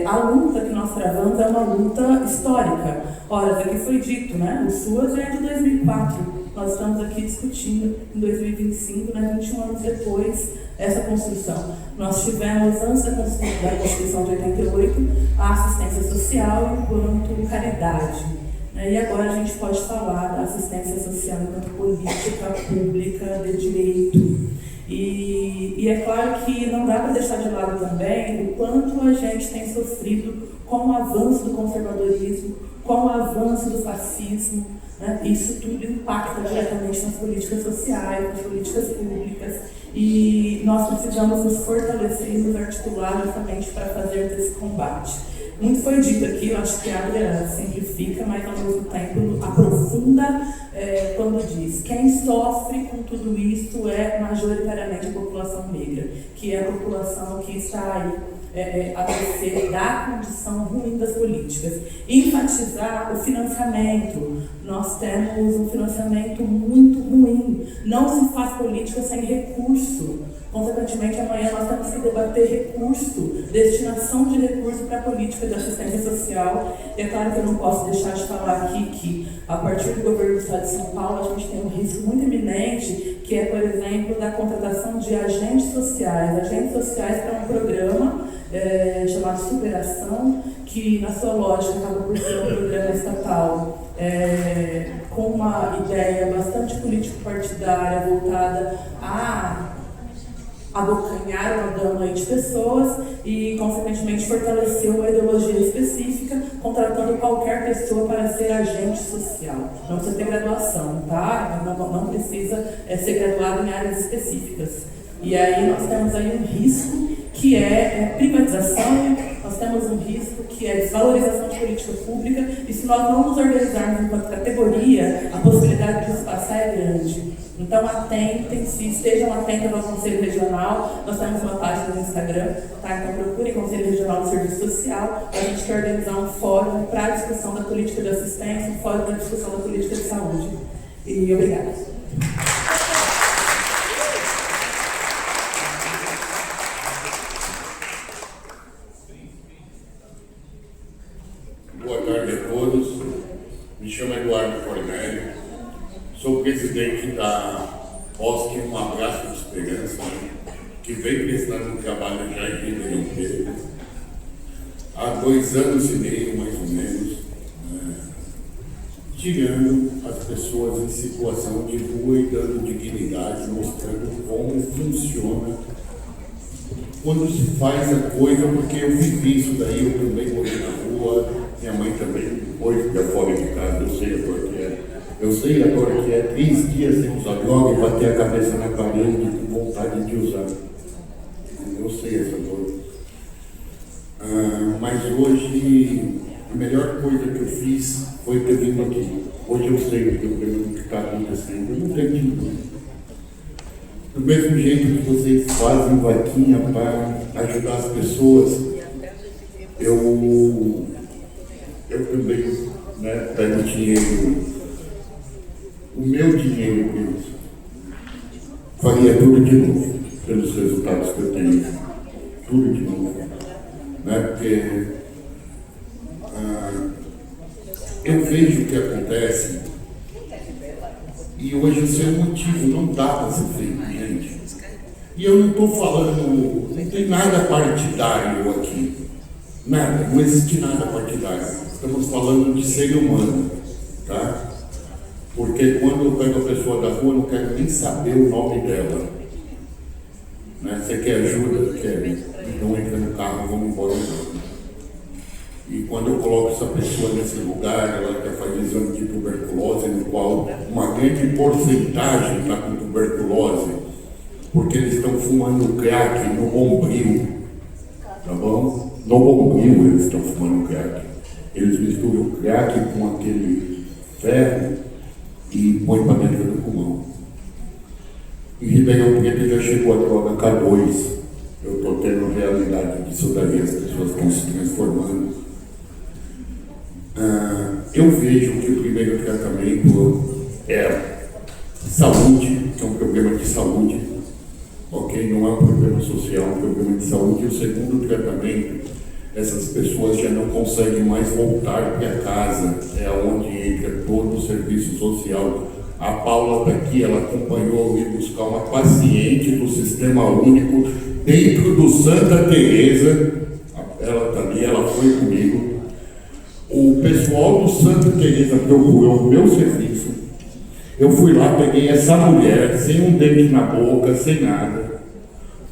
A luta que nós travamos é uma luta histórica. Ora, aqui foi dito, né? O SUAS é de 2004. Nós estamos aqui discutindo em 2025, né, 21 anos depois, essa construção. Nós tivemos, antes da Constituição de 88, a assistência social enquanto caridade. E agora a gente pode falar da assistência social enquanto política pública de direito. E é claro que não dá para deixar de lado também o quanto a gente tem sofrido com o avanço do conservadorismo, com o avanço do fascismo, né? Isso tudo impacta diretamente nas políticas sociais, nas políticas públicas, e nós precisamos nos fortalecer e nos articular justamente para fazer esse combate. Muito foi dito aqui, eu acho que a Águia simplifica, mas ao mesmo tempo aprofunda quando diz: quem sofre com tudo isso é majoritariamente a população negra, que é a população que está aí a mercê da condição ruim das políticas. Enfatizar o financiamento. Nós temos um financiamento muito ruim. Não se faz política sem recurso. Consequentemente, amanhã nós temos que debater recurso, destinação de recurso para a política de assistência social. E é claro que eu não posso deixar de falar aqui que, a partir do governo do Estado de São Paulo, a gente tem um risco muito iminente, que é, por exemplo, da contratação de agentes sociais. Agentes sociais para um programa chamado Superação, que, na sua lógica, acaba por ser um programa estatal com uma ideia bastante político-partidária, voltada a abocanhar uma gama de pessoas e, consequentemente, fortalecer uma ideologia específica, contratando qualquer pessoa para ser agente social. Não precisa ter graduação, tá? Não precisa ser graduado em áreas específicas. E aí nós temos aí um risco que é privatização, nós temos um risco que é desvalorização de política pública, e se nós não nos organizarmos enquanto categoria, a possibilidade de nos passar é grande. Então atentem-se, estejam atentos ao Conselho Regional. Nós temos uma página no Instagram, tá? Então procurem Conselho Regional de Serviço Social. A gente quer organizar um fórum para a discussão da política de assistência, um fórum para a discussão da política de saúde. E obrigada. Boa tarde a todos. Me chamo Eduardo Cornélio. Sou presidente da OSC Um Abraço de Esperança, que vem prestando um trabalho já em Ribeirão Preto há 2 anos e meio, mais ou menos, tirando as pessoas em situação de rua e dando dignidade, mostrando como funciona quando se faz a coisa, porque eu vivi isso daí, eu também morei na rua, minha mãe também, hoje fica fora de casa, eu sei agora que é. Eu sei agora que é 3 dias sem usar droga e bater a cabeça na parede com vontade de usar. Eu sei essa dor. Mas hoje, a melhor coisa que eu fiz foi ter vindo aqui. Hoje eu sei o que está acontecendo. Eu não tenho. Do mesmo jeito que vocês fazem vaquinha para ajudar as pessoas, eu também, né, pego dinheiro. O meu dinheiro, Deus, faria tudo de novo, pelos resultados que eu tenho. Tudo de novo. Né? Porque eu vejo o que acontece e hoje esse é o motivo, não dá para ser feito, gente. E eu não estou falando, não tem nada partidário aqui, nada, não existe nada partidário. Estamos falando de ser humano, tá? Porque quando eu pego a pessoa da rua, eu não quero nem saber o nome dela. Né? Você quer ajuda? Quer. Então entra no carro, vamos embora. E quando eu coloco essa pessoa nesse lugar, ela quer fazer exame de tuberculose, no qual uma grande porcentagem está com tuberculose, porque eles estão fumando crack no bombril, tá bom? No bombril eles estão fumando crack. Eles misturam crack com aquele ferro e põe para dentro do pulmão. Em Ribeirão Preto já chegou a droga K2. Eu estou tendo realidade disso daí, as pessoas estão se transformando. Eu vejo que o primeiro tratamento é saúde, que é um problema de saúde, ok? Não é um problema social, é um problema de saúde. E o segundo tratamento, essas pessoas já não conseguem mais voltar para casa, é onde entra todo o serviço social. A Paula está aqui, ela acompanhou eu ir buscar uma paciente do Sistema Único dentro do Santa Teresa. Ela está ali, ela foi comigo. O pessoal do Santa Teresa procurou o meu serviço. Eu fui lá, peguei essa mulher sem um dente na boca, sem nada,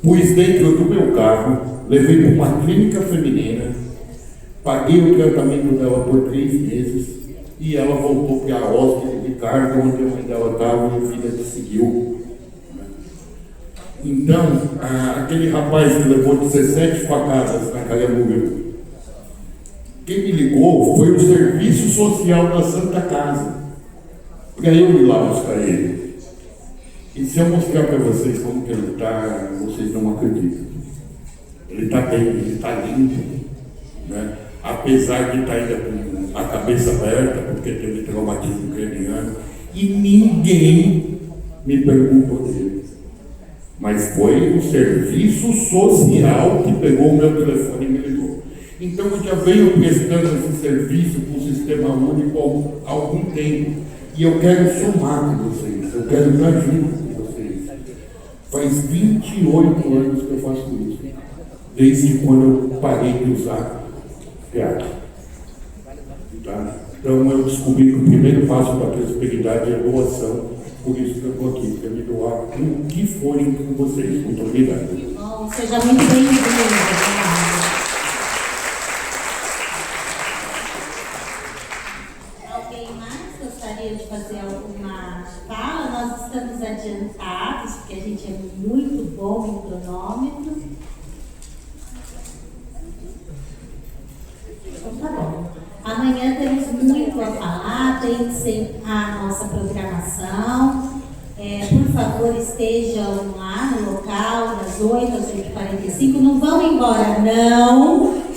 pus dentro do meu carro, levei para uma clínica feminina, paguei o tratamento dela por 3 meses e ela voltou para a hóspede de carga, onde a mãe dela estava e a filha seguiu. Então, aquele rapaz que levou 17 facadas na cara morreu. Quem me ligou foi o Serviço Social da Santa Casa, para eu ir lá buscar ele. E se eu mostrar para vocês como que ele está, vocês não acreditam. Ele está bem, ele está limpo, né? Apesar de estar ainda com a cabeça aberta, porque teve traumatismo craniano, e ninguém me perguntou dele. Mas foi o Serviço Social que pegou o meu telefone e me ligou. Então eu já venho prestando esse serviço para o Sistema Único há algum tempo. E eu quero somar com vocês, eu quero estar junto com vocês. Faz 28 anos que eu faço isso, desde quando eu parei de usar crack. Tá? Então eu descobri que o primeiro passo para a prosperidade é doação, por isso que eu estou aqui, para me doar o que for junto com vocês. Muito obrigado. Bom, seja muito bem-vindo. De fazer alguma fala, nós estamos adiantados, porque a gente é muito bom em cronômetro. Então tá bom. Amanhã temos muito a falar, tem sempre a nossa programação. Por favor, estejam lá no local, das 8 às 8h45. Não vão embora, não.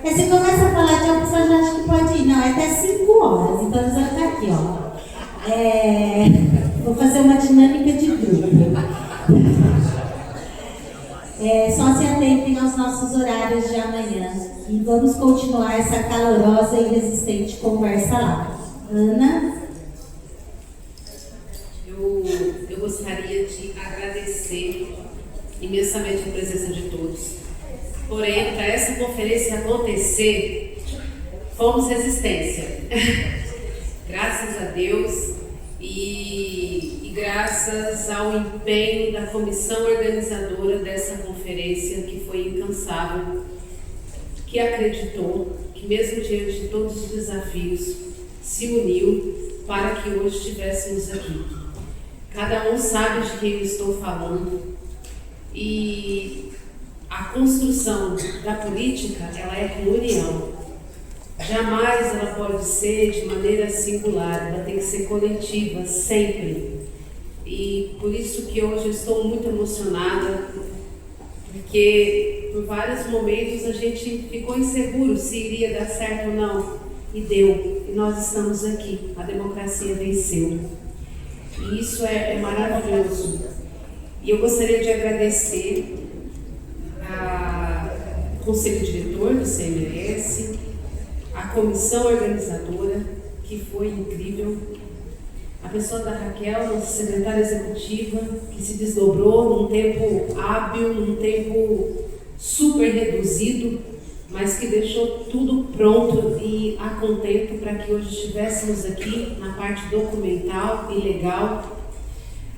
Você começa a falar de algo, você já acha que pode ir. Não, é até 5 horas, então nós vamos ficar aqui, ó. Vou fazer uma dinâmica de grupo. Só se atentem aos nossos horários de amanhã. E vamos continuar essa calorosa e resistente conversa lá. Ana? Eu gostaria de agradecer imensamente a presença de todos. Porém, para essa conferência acontecer, fomos resistência. Graças a Deus e graças ao empenho da comissão organizadora dessa conferência, que foi incansável, que acreditou, que mesmo diante de todos os desafios, se uniu para que hoje estivéssemos aqui. Cada um sabe de quem eu estou falando e a construção da política, ela é com união. Jamais ela pode ser de maneira singular, ela tem que ser coletiva, sempre. E por isso que hoje eu estou muito emocionada, porque por vários momentos a gente ficou inseguro se iria dar certo ou não, e deu. E nós estamos aqui, a democracia venceu. E isso é maravilhoso. E eu gostaria de agradecer ao Conselho Diretor do CMS, a a comissão organizadora, que foi incrível, a pessoa da Raquel, nossa secretária executiva, que se desdobrou num tempo hábil, num tempo super reduzido, mas que deixou tudo pronto e a contento para que hoje estivéssemos aqui na parte documental e legal.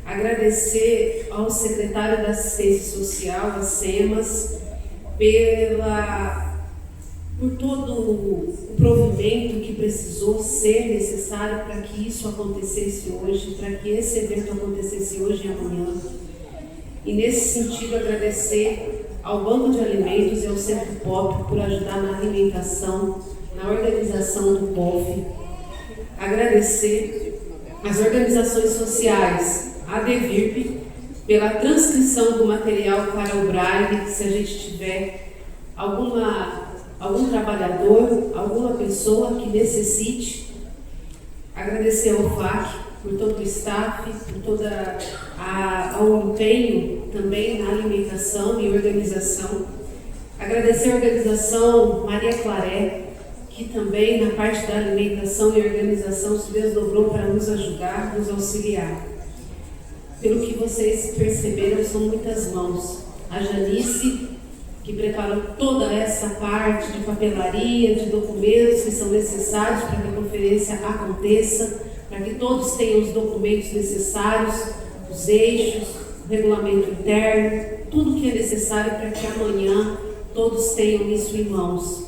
Agradecer ao secretário da Assistência Social, a SEMAS, por todo o provimento que precisou ser necessário para que isso acontecesse hoje, para que esse evento acontecesse hoje e amanhã. E nesse sentido, agradecer ao Banco de Alimentos e ao Centro POP por ajudar na alimentação, na organização do POF. Agradecer às organizações sociais, a DEVIRP, pela transcrição do material para o Braille, se a gente tiver algum trabalhador, alguma pessoa que necessite. Agradecer ao FAC por todo o staff, por todo o empenho também na alimentação e organização. Agradecer a organização Maria Claré, que também na parte da alimentação e organização se desdobrou para nos ajudar, nos auxiliar. Pelo que vocês perceberam, são muitas mãos. A Janice, que preparou toda essa parte de papelaria, de documentos que são necessários para que a conferência aconteça, para que todos tenham os documentos necessários, os eixos, o regulamento interno, tudo que é necessário para que amanhã todos tenham isso em mãos.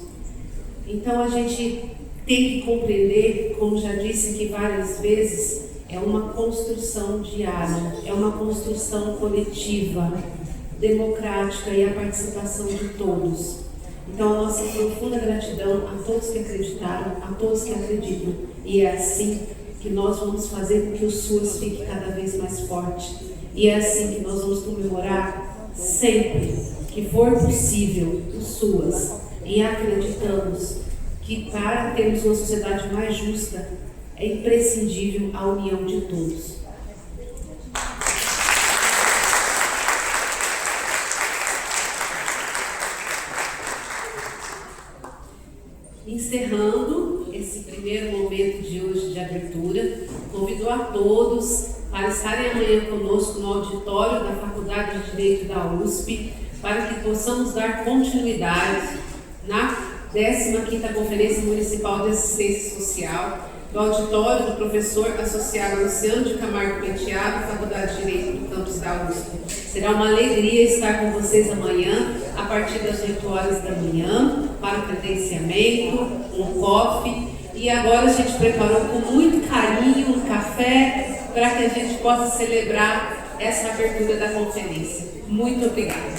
Então a gente tem que compreender, como já disse aqui várias vezes, é uma construção diária, é uma construção coletiva, democrática e a participação de todos. Então, a nossa profunda gratidão a todos que acreditaram, a todos que acreditam. E é assim que nós vamos fazer com que o SUAS fique cada vez mais forte. E é assim que nós vamos comemorar sempre que for possível o SUAS. E acreditamos que para termos uma sociedade mais justa, é imprescindível a união de todos. Encerrando esse primeiro momento de hoje de abertura, convido a todos para estarem amanhã conosco no auditório da Faculdade de Direito da USP, para que possamos dar continuidade na 15ª Conferência Municipal de Assistência Social, do auditório do professor associado Luciano de Camargo Penteado, Faculdade de Direito do campus da USP. Será uma alegria estar com vocês amanhã, a partir das 8 horas da manhã, para o credenciamento, um coffee. E agora a gente preparou com muito carinho um café para que a gente possa celebrar essa abertura da conferência. Muito obrigada.